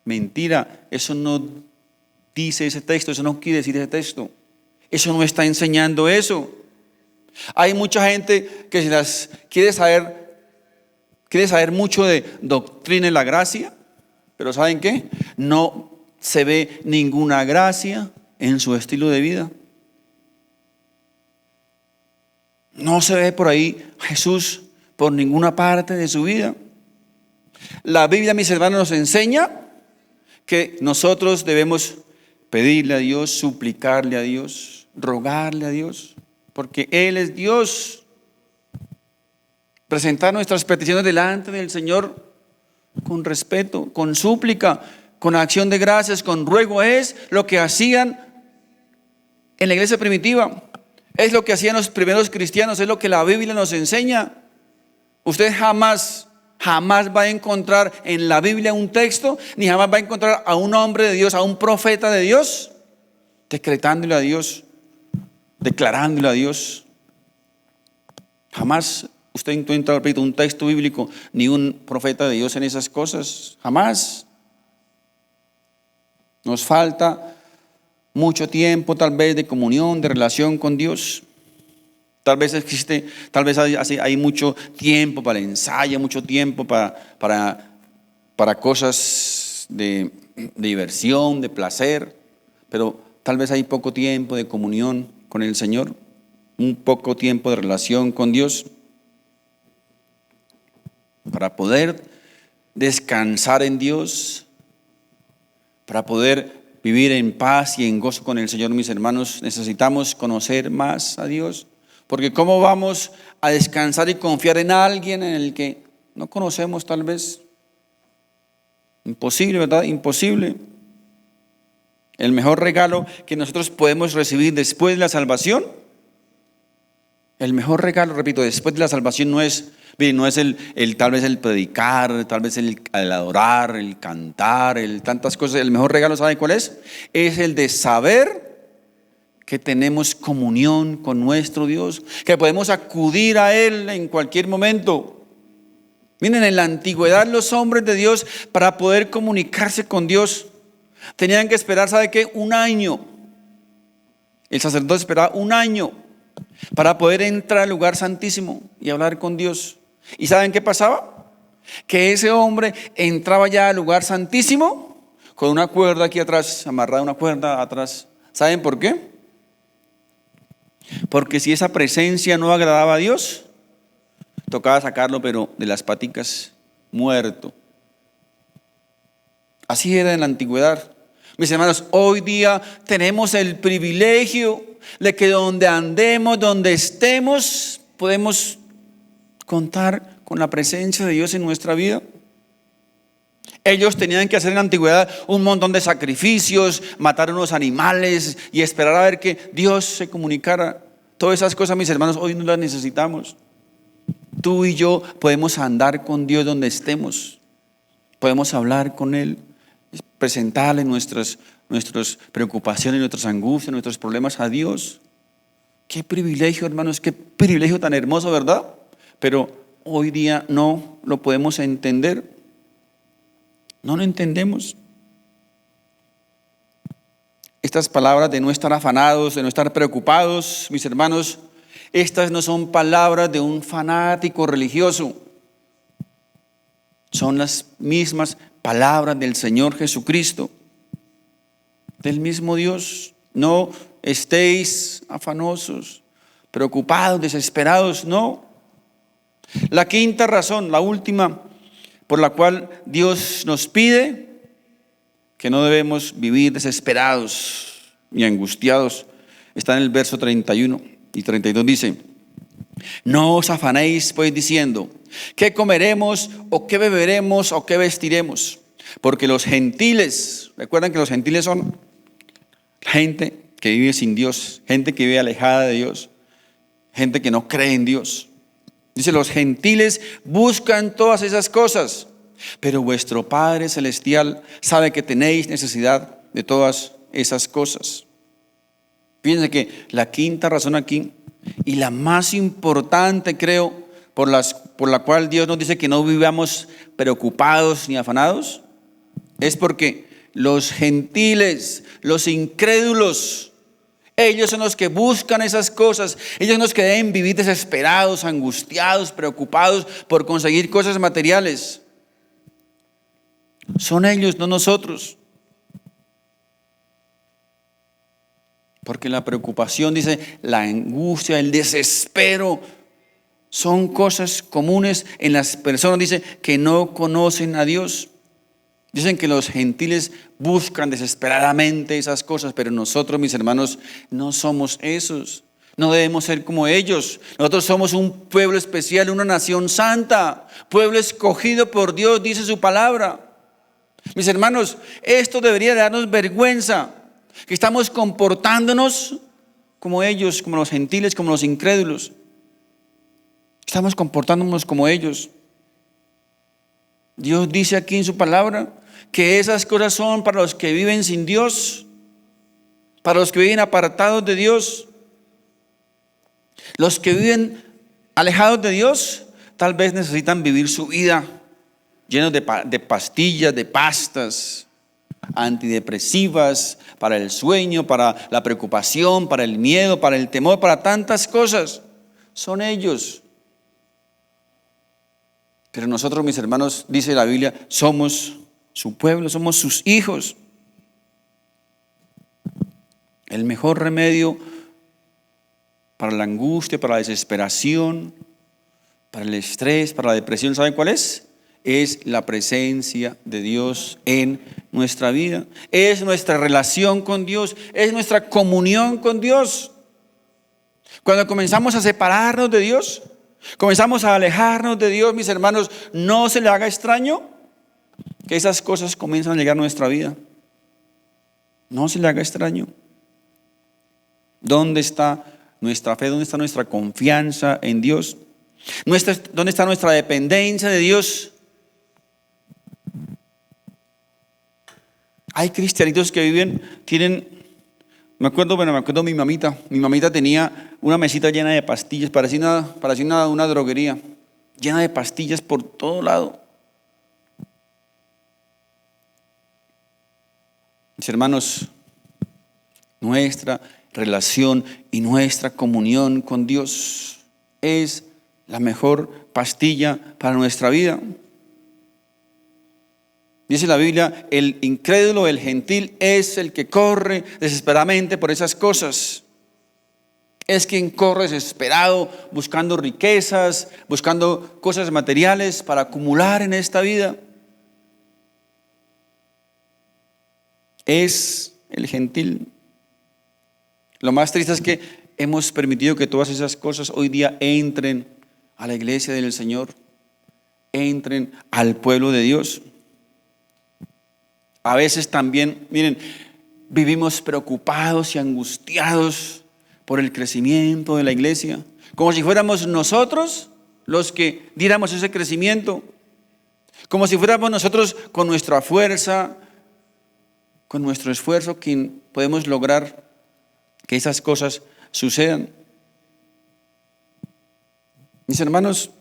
Mentira, eso no dice ese texto, eso no quiere decir ese texto. Eso no está enseñando eso. Hay mucha gente que quiere saber mucho de doctrina y la gracia, pero ¿saben qué? No se ve ninguna gracia en su estilo de vida. No se ve por ahí Jesús por ninguna parte de su vida. La Biblia, mis hermanos, nos enseña que nosotros debemos pedirle a Dios, suplicarle a Dios, rogarle a Dios, porque Él es Dios. Presentar nuestras peticiones delante del Señor con respeto, con súplica, con acción de gracias, con ruego, es lo que hacían en la iglesia primitiva. Es lo que hacían los primeros cristianos, es lo que la Biblia nos enseña. Usted jamás va a encontrar en la Biblia un texto, ni jamás va a encontrar a un hombre de Dios, a un profeta de Dios, decretándole a Dios, declarándole a Dios. Jamás usted encuentra, repito, un texto bíblico, ni un profeta de Dios en esas cosas. Jamás. Nos falta mucho tiempo tal vez de comunión, de relación con Dios. Tal vez hay mucho tiempo para el ensayo, mucho tiempo para cosas de diversión, de placer, pero tal vez hay poco tiempo de comunión con el Señor, un poco tiempo de relación con Dios. Para poder descansar en Dios, para poder vivir en paz y en gozo con el Señor, mis hermanos, necesitamos conocer más a Dios. Porque ¿cómo vamos a descansar y confiar en alguien en el que no conocemos tal vez? Imposible, ¿verdad? Imposible. El mejor regalo que nosotros podemos recibir después de la salvación, el mejor regalo, repito, después de la salvación no es tal vez el predicar, tal vez el adorar, el cantar, tantas cosas. El mejor regalo, ¿sabe cuál es? Es el de saber que tenemos comunión con nuestro Dios, que podemos acudir a Él en cualquier momento. Miren, en la antigüedad los hombres de Dios, para poder comunicarse con Dios, tenían que esperar, ¿sabe qué? Un año. El sacerdote esperaba un año para poder entrar al lugar santísimo y hablar con Dios. ¿Y saben qué pasaba? Que ese hombre entraba ya al lugar santísimo con una cuerda aquí atrás, amarrada una cuerda atrás. ¿Saben por qué? Porque si esa presencia no agradaba a Dios, tocaba sacarlo, pero de las paticas, muerto. Así era en la antigüedad. Mis hermanos, hoy día tenemos el privilegio de que donde andemos, donde estemos, podemos contar con la presencia de Dios en nuestra vida. Ellos tenían que hacer en la antigüedad un montón de sacrificios, matar unos animales y esperar a ver que Dios se comunicara. Todas esas cosas, mis hermanos, hoy no las necesitamos. Tú y yo podemos andar con Dios donde estemos. Podemos hablar con Él, presentarle nuestras preocupaciones, nuestras angustias, nuestros problemas a Dios. Qué privilegio, hermanos, qué privilegio tan hermoso, ¿verdad? Pero hoy día no lo podemos entender. No lo entendemos. Estas palabras de no estar afanados, de no estar preocupados, mis hermanos, estas no son palabras de un fanático religioso. Son las mismas palabras del Señor Jesucristo, del mismo Dios. No estéis afanosos, preocupados, desesperados, no. La quinta razón, la última, por la cual Dios nos pide que no debemos vivir desesperados ni angustiados, está en el verso 31 y 32, dice: no os afanéis pues diciendo, ¿qué comeremos o qué beberemos o qué vestiremos? Porque los gentiles, recuerdan que los gentiles son gente que vive sin Dios, gente que vive alejada de Dios, gente que no cree en Dios. Dice, los gentiles buscan todas esas cosas, pero vuestro Padre Celestial sabe que tenéis necesidad de todas esas cosas. Fíjense que la quinta razón aquí, y la más importante, creo, por la cual Dios nos dice que no vivamos preocupados ni afanados, es porque los gentiles, los incrédulos, ellos son los que buscan esas cosas. Ellos son los que deben vivir desesperados, angustiados, preocupados por conseguir cosas materiales. Son ellos, no nosotros. Porque la preocupación, dice, la angustia, el desespero, son cosas comunes en las personas, dice, que no conocen a Dios. Dicen que los gentiles buscan desesperadamente esas cosas, pero nosotros, mis hermanos, no somos esos. No debemos ser como ellos. Nosotros somos un pueblo especial, una nación santa, pueblo escogido por Dios, dice su palabra. Mis hermanos, esto debería darnos vergüenza, que estamos comportándonos como ellos, como los gentiles, como los incrédulos. Estamos comportándonos como ellos. Dios dice aquí en su palabra que esas cosas son para los que viven sin Dios, para los que viven apartados de Dios. Los que viven alejados de Dios tal vez necesitan vivir su vida llenos de pastillas, de pastas antidepresivas para el sueño, para la preocupación, para el miedo, para el temor, para tantas cosas. Son ellos. Pero nosotros, mis hermanos, dice la Biblia, somos su pueblo, somos sus hijos. El mejor remedio para la angustia, para la desesperación, para el estrés, para la depresión, ¿saben cuál es? Es la presencia de Dios en nuestra vida. Es nuestra relación con Dios, es nuestra comunión con Dios. Cuando comenzamos a separarnos de Dios, comenzamos a alejarnos de Dios, mis hermanos, no se le haga extraño que esas cosas comienzan a llegar a nuestra vida. No se le haga extraño. ¿Dónde está nuestra fe? ¿Dónde está nuestra confianza en Dios? ¿Dónde está nuestra dependencia de Dios? Hay cristianitos que me acuerdo de mi mamita. Mi mamita tenía una mesita llena de pastillas, parecía una droguería, llena de pastillas por todo lado. Mis hermanos, nuestra relación y nuestra comunión con Dios es la mejor pastilla para nuestra vida. Dice la Biblia, el incrédulo, el gentil, es el que corre desesperadamente por esas cosas. Es quien corre desesperado, buscando riquezas, buscando cosas materiales para acumular en esta vida. Es el gentil. Lo más triste es que hemos permitido que todas esas cosas hoy día entren a la iglesia del Señor, entren al pueblo de Dios. A veces también, miren, vivimos preocupados y angustiados por el crecimiento de la iglesia, como si fuéramos nosotros los que diéramos ese crecimiento, como si fuéramos nosotros con nuestra fuerza, con nuestro esfuerzo, quien podemos lograr que esas cosas sucedan. Mis hermanos,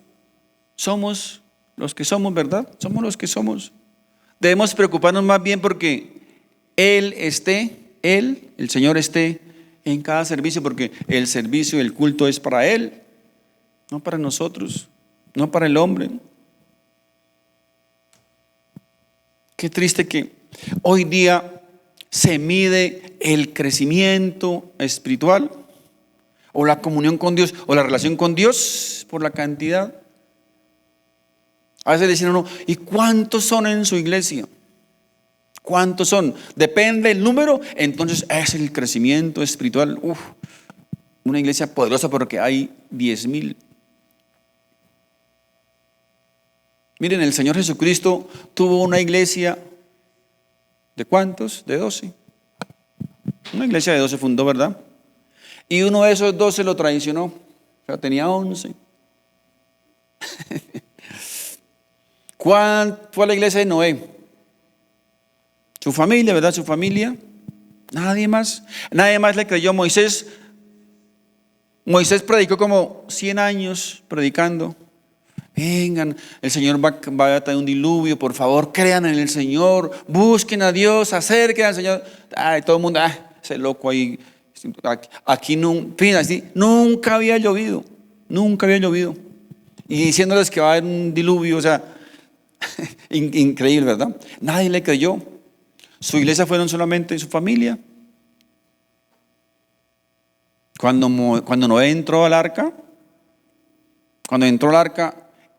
somos los que somos, ¿verdad? Somos los que somos. Debemos preocuparnos más bien porque el Señor esté en cada servicio, porque el servicio y el culto es para Él, no para nosotros, no para el hombre. Qué triste que hoy día se mide el crecimiento espiritual o la comunión con Dios o la relación con Dios por la cantidad. A veces le dicen a uno, ¿y cuántos son en su iglesia? ¿Cuántos son? Depende del número, entonces es el crecimiento espiritual. Una iglesia poderosa porque hay 10,000. Miren, el Señor Jesucristo tuvo una iglesia ¿de cuántos? De 12. Una iglesia de 12 fundó, ¿verdad? Y uno de esos 12 lo traicionó. O sea, tenía 11. ¿Cuál fue la iglesia de Noé? Su familia, ¿verdad? Su familia. Nadie más. Nadie más le creyó a Moisés. Moisés predicó como 100 años predicando. Vengan, el Señor va a traer un diluvio, por favor, crean en el Señor, busquen a Dios, acérquense al Señor. Ay, todo el mundo, ese loco ahí. Aquí nunca había llovido, nunca había llovido. Y diciéndoles que va a haber un diluvio, o sea, increíble, ¿verdad? Nadie le creyó. Su iglesia fueron solamente su familia. Cuando Noé entró al arca,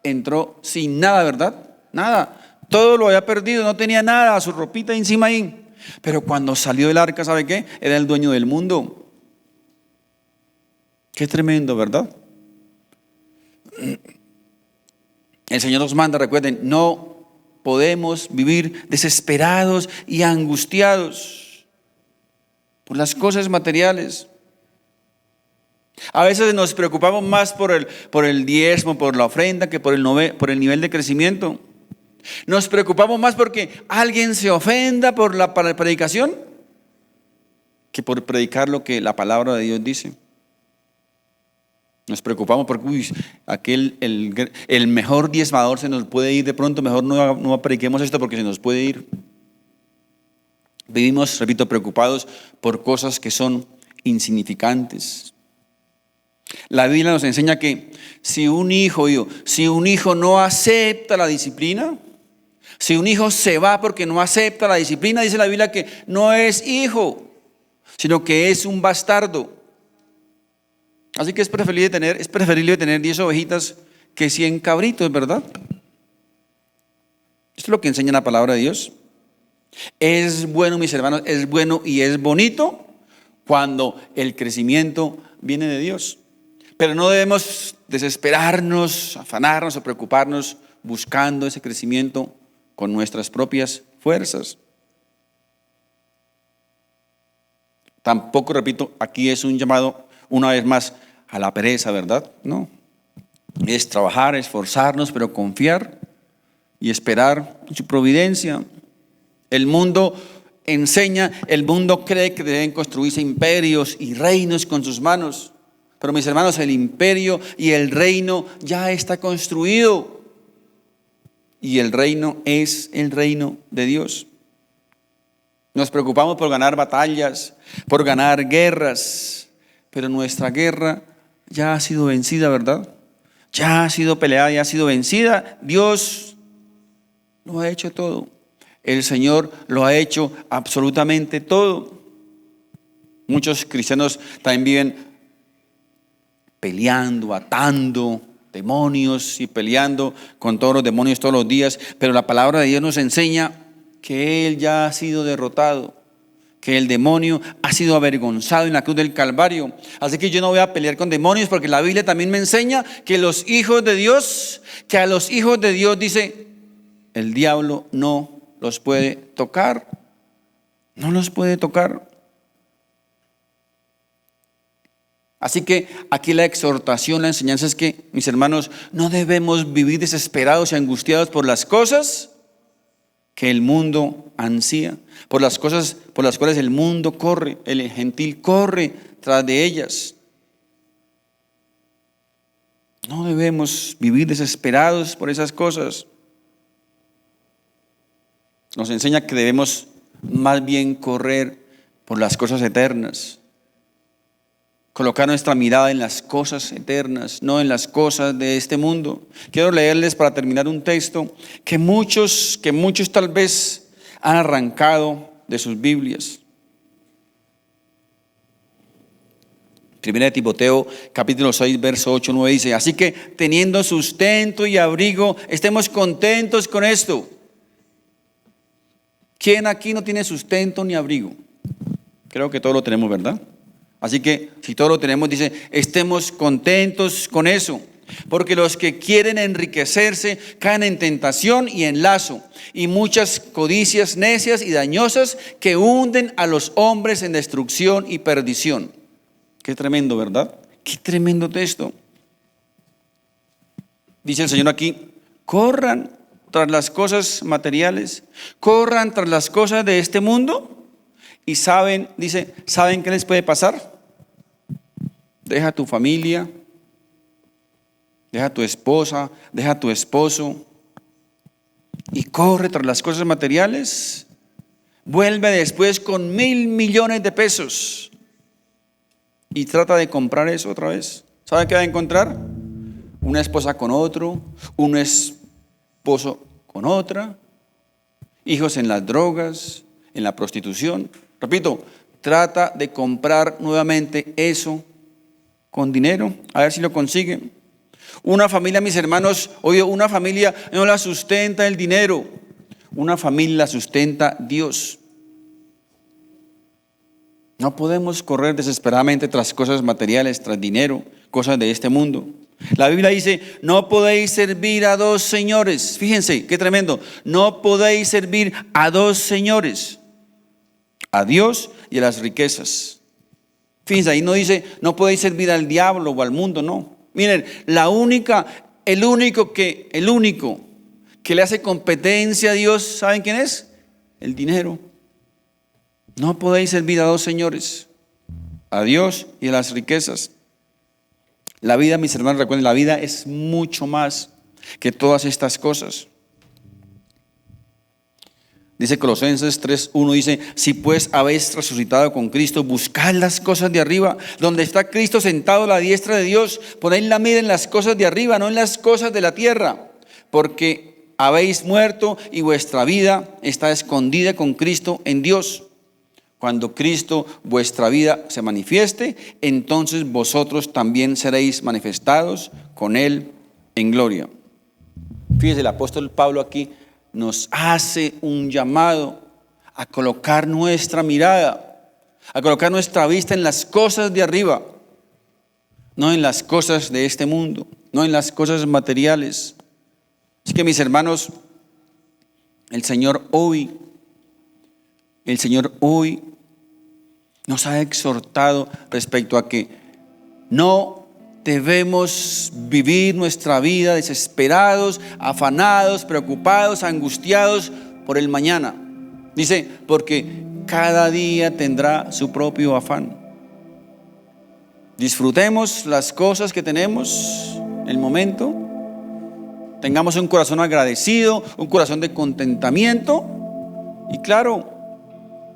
entró sin nada, ¿verdad? Nada. Todo lo había perdido, no tenía nada, su ropita encima ahí. Pero cuando salió del arca, ¿sabe qué? Era el dueño del mundo. Qué tremendo, ¿verdad? El Señor nos manda, recuerden, no podemos vivir desesperados y angustiados por las cosas materiales. A veces nos preocupamos más por el diezmo, por la ofrenda, que por el nivel de crecimiento. Nos preocupamos más porque alguien se ofenda por la predicación que por predicar lo que la palabra de Dios dice. Nos preocupamos porque el mejor diezmador se nos puede ir de pronto, mejor no prediquemos esto porque se nos puede ir. Vivimos, repito, preocupados por cosas que son insignificantes. La Biblia nos enseña que si un hijo no acepta la disciplina, si un hijo se va porque no acepta la disciplina, dice la Biblia que no es hijo, sino que es un bastardo. Así que es preferible tener 10 ovejitas que 100 cabritos, ¿verdad? Esto es lo que enseña la palabra de Dios. Es bueno, mis hermanos, es bueno y es bonito cuando el crecimiento viene de Dios. Pero no debemos desesperarnos, afanarnos o preocuparnos buscando ese crecimiento con nuestras propias fuerzas. Tampoco, repito, aquí es un llamado una vez más a la pereza, ¿verdad? No. Es trabajar, esforzarnos, pero confiar y esperar en su providencia. El mundo enseña, el mundo cree que deben construirse imperios y reinos con sus manos. Pero mis hermanos, el imperio y el reino ya está construido. Y el reino es el reino de Dios. Nos preocupamos por ganar batallas, por ganar guerras, pero nuestra guerra ya ha sido vencida, ¿verdad? Ya ha sido peleada, ya ha sido vencida. Dios lo ha hecho todo. El Señor lo ha hecho absolutamente todo. Muchos cristianos también viven peleando, atando demonios y peleando con todos los demonios todos los días, pero la palabra de Dios nos enseña que Él ya ha sido derrotado, que el demonio ha sido avergonzado en la cruz del Calvario. Así que yo no voy a pelear con demonios, porque la Biblia también me enseña que los hijos de Dios, que a los hijos de Dios dice, el diablo no los puede tocar, no los puede tocar. Así que aquí la exhortación, la enseñanza es que, mis hermanos, no debemos vivir desesperados y angustiados por las cosas que el mundo ansía, por las cosas por las cuales el mundo corre, el gentil corre tras de ellas. No debemos vivir desesperados por esas cosas. Nos enseña que debemos más bien correr por las cosas eternas. Colocar nuestra mirada en las cosas eternas, no en las cosas de este mundo. Quiero leerles para terminar un texto que muchos tal vez han arrancado de sus Biblias. Primera de Timoteo, capítulo 6, verso 8, 9 dice: así que teniendo sustento y abrigo, estemos contentos con esto. ¿Quién aquí no tiene sustento ni abrigo? Creo que todos lo tenemos, ¿verdad? Así que si todos lo tenemos, dice, estemos contentos con eso. Porque los que quieren enriquecerse caen en tentación y en lazo, y muchas codicias necias y dañosas que hunden a los hombres en destrucción y perdición. Qué tremendo, ¿verdad? Qué tremendo texto. Dice el Señor aquí, corran tras las cosas materiales, corran tras las cosas de este mundo. Y saben, dice, ¿saben qué les puede pasar? Deja tu familia, deja tu esposa, deja tu esposo y corre tras las cosas materiales. Vuelve después con 1,000 millones de pesos y trata de comprar eso otra vez. ¿Sabe qué va a encontrar? Una esposa con otro, un esposo con otra, hijos en las drogas, en la prostitución. Repito, trata de comprar nuevamente eso con dinero, a ver si lo consigue. Una familia, mis hermanos, oye, una familia no la sustenta el dinero, una familia la sustenta Dios. No podemos correr desesperadamente tras cosas materiales, tras dinero, cosas de este mundo. La Biblia dice, no podéis servir a dos señores. Fíjense, qué tremendo. No podéis servir a dos señores. A Dios y a las riquezas. Fíjense, ahí no dice, no podéis servir al diablo o al mundo, no. Miren, el único que le hace competencia a Dios, ¿saben quién es? El dinero. No podéis servir a dos señores, a Dios y a las riquezas. La vida, mis hermanos, recuerden, la vida es mucho más que todas estas cosas. Dice Colosenses 3:1, dice, si pues habéis resucitado con Cristo, buscad las cosas de arriba, donde está Cristo sentado a la diestra de Dios. Poned la mira en las cosas de arriba, no en las cosas de la tierra, porque habéis muerto y vuestra vida está escondida con Cristo en Dios. Cuando Cristo, vuestra vida, se manifieste, entonces vosotros también seréis manifestados con Él en gloria. Fíjese, el apóstol Pablo aquí nos hace un llamado a colocar nuestra mirada, a colocar nuestra vista en las cosas de arriba, no en las cosas de este mundo, no en las cosas materiales. Así que, mis hermanos, El Señor hoy nos ha exhortado respecto a que no debemos vivir nuestra vida desesperados, afanados, preocupados, angustiados por el mañana. Dice, porque cada día tendrá su propio afán. Disfrutemos las cosas que tenemos en el momento. Tengamos un corazón agradecido, un corazón de contentamiento. Y claro,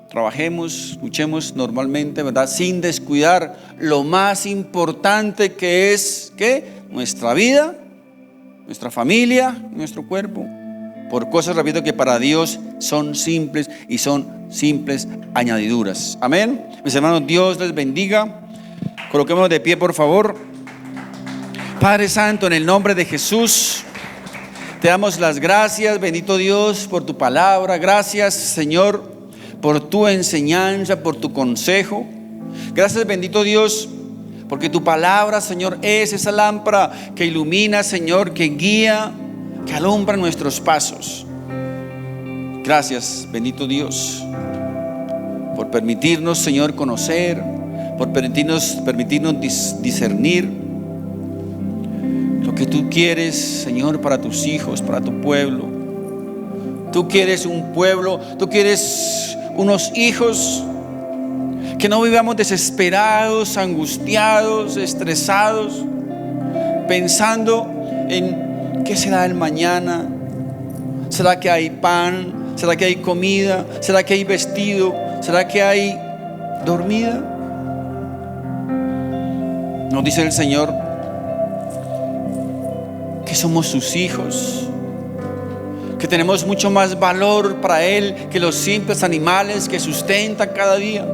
trabajemos, luchemos normalmente, ¿verdad? Sin descuidar lo más importante que es, ¿qué? Nuestra vida, nuestra familia, nuestro cuerpo. Por cosas, repito, que para Dios son simples y son simples añadiduras. Amén. Mis hermanos, Dios les bendiga. Coloquémonos de pie, por favor. Padre Santo, en el nombre de Jesús, te damos las gracias, bendito Dios, por tu palabra. Gracias, Señor, por tu enseñanza, por tu consejo. Gracias, bendito Dios, porque tu palabra, Señor, es esa lámpara que ilumina, Señor, que guía, que alumbra nuestros pasos. Gracias, bendito Dios, por permitirnos, Señor, conocer, por permitirnos discernir lo que tú quieres, Señor, para tus hijos, para tu pueblo. Tú quieres un pueblo, tú quieres unos hijos que no vivamos desesperados, angustiados, estresados, pensando en qué será el mañana. ¿Será que hay pan? ¿Será que hay comida? ¿Será que hay vestido? ¿Será que hay dormida? Nos dice el Señor que somos sus hijos, que tenemos mucho más valor para Él que los simples animales que sustentan cada día.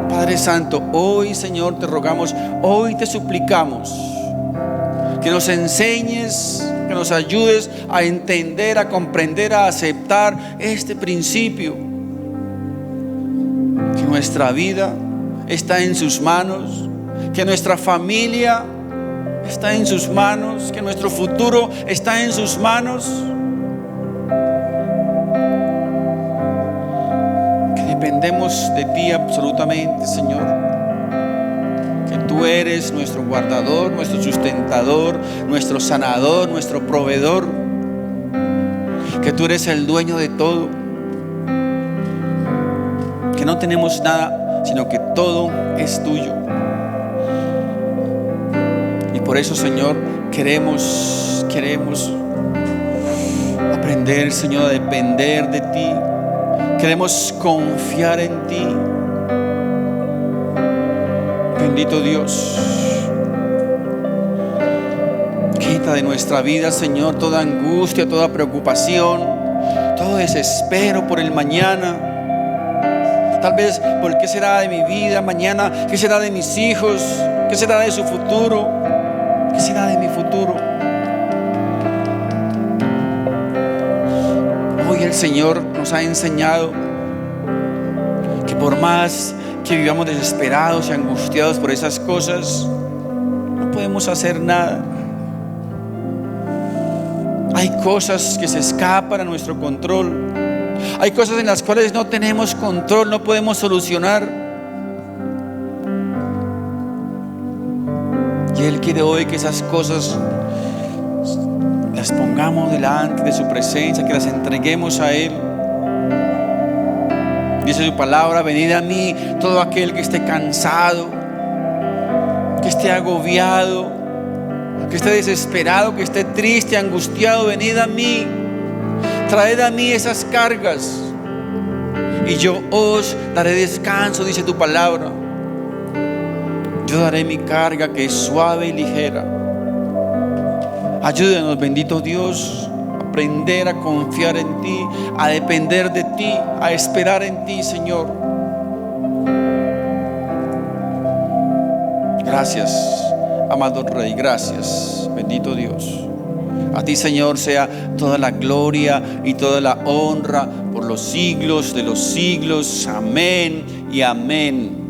Padre Santo, hoy, Señor, te rogamos, hoy te suplicamos que nos enseñes, que nos ayudes a entender, a comprender, a aceptar este principio, que nuestra vida está en sus manos, que nuestra familia está en sus manos, que nuestro futuro está en sus manos, que dependemos de ti absolutamente, Señor, que tú eres nuestro guardador, nuestro sustentador, nuestro sanador, nuestro proveedor, que tú eres el dueño de todo, que no tenemos nada, sino que todo es tuyo. Por eso, Señor, queremos aprender, Señor, a depender de ti. Queremos confiar en ti. Bendito Dios, quita de nuestra vida, Señor, toda angustia, toda preocupación, todo desespero por el mañana. Tal vez, ¿por qué será de mi vida mañana? ¿Qué será de mis hijos? ¿Qué será de su futuro? ¿Qué será de mi futuro? Hoy el Señor nos ha enseñado que por más que vivamos desesperados y angustiados por esas cosas, no podemos hacer nada. Hay cosas que se escapan a nuestro control. Hay cosas en las cuales no tenemos control, no podemos solucionar. Y Él quiere hoy que esas cosas las pongamos delante de su presencia, que las entreguemos a Él. Dice su palabra: venid a mí todo aquel que esté cansado, que esté agobiado, que esté desesperado, que esté triste, angustiado. Venid a mí, traed a mí esas cargas y yo os daré descanso, dice tu palabra. Yo daré mi carga que es suave y ligera. Ayúdanos, bendito Dios, a aprender a confiar en ti, a depender de ti, a esperar en ti, Señor. Gracias, amado Rey, gracias, bendito Dios. A ti, Señor, sea toda la gloria y toda la honra por los siglos de los siglos. Amén y amén.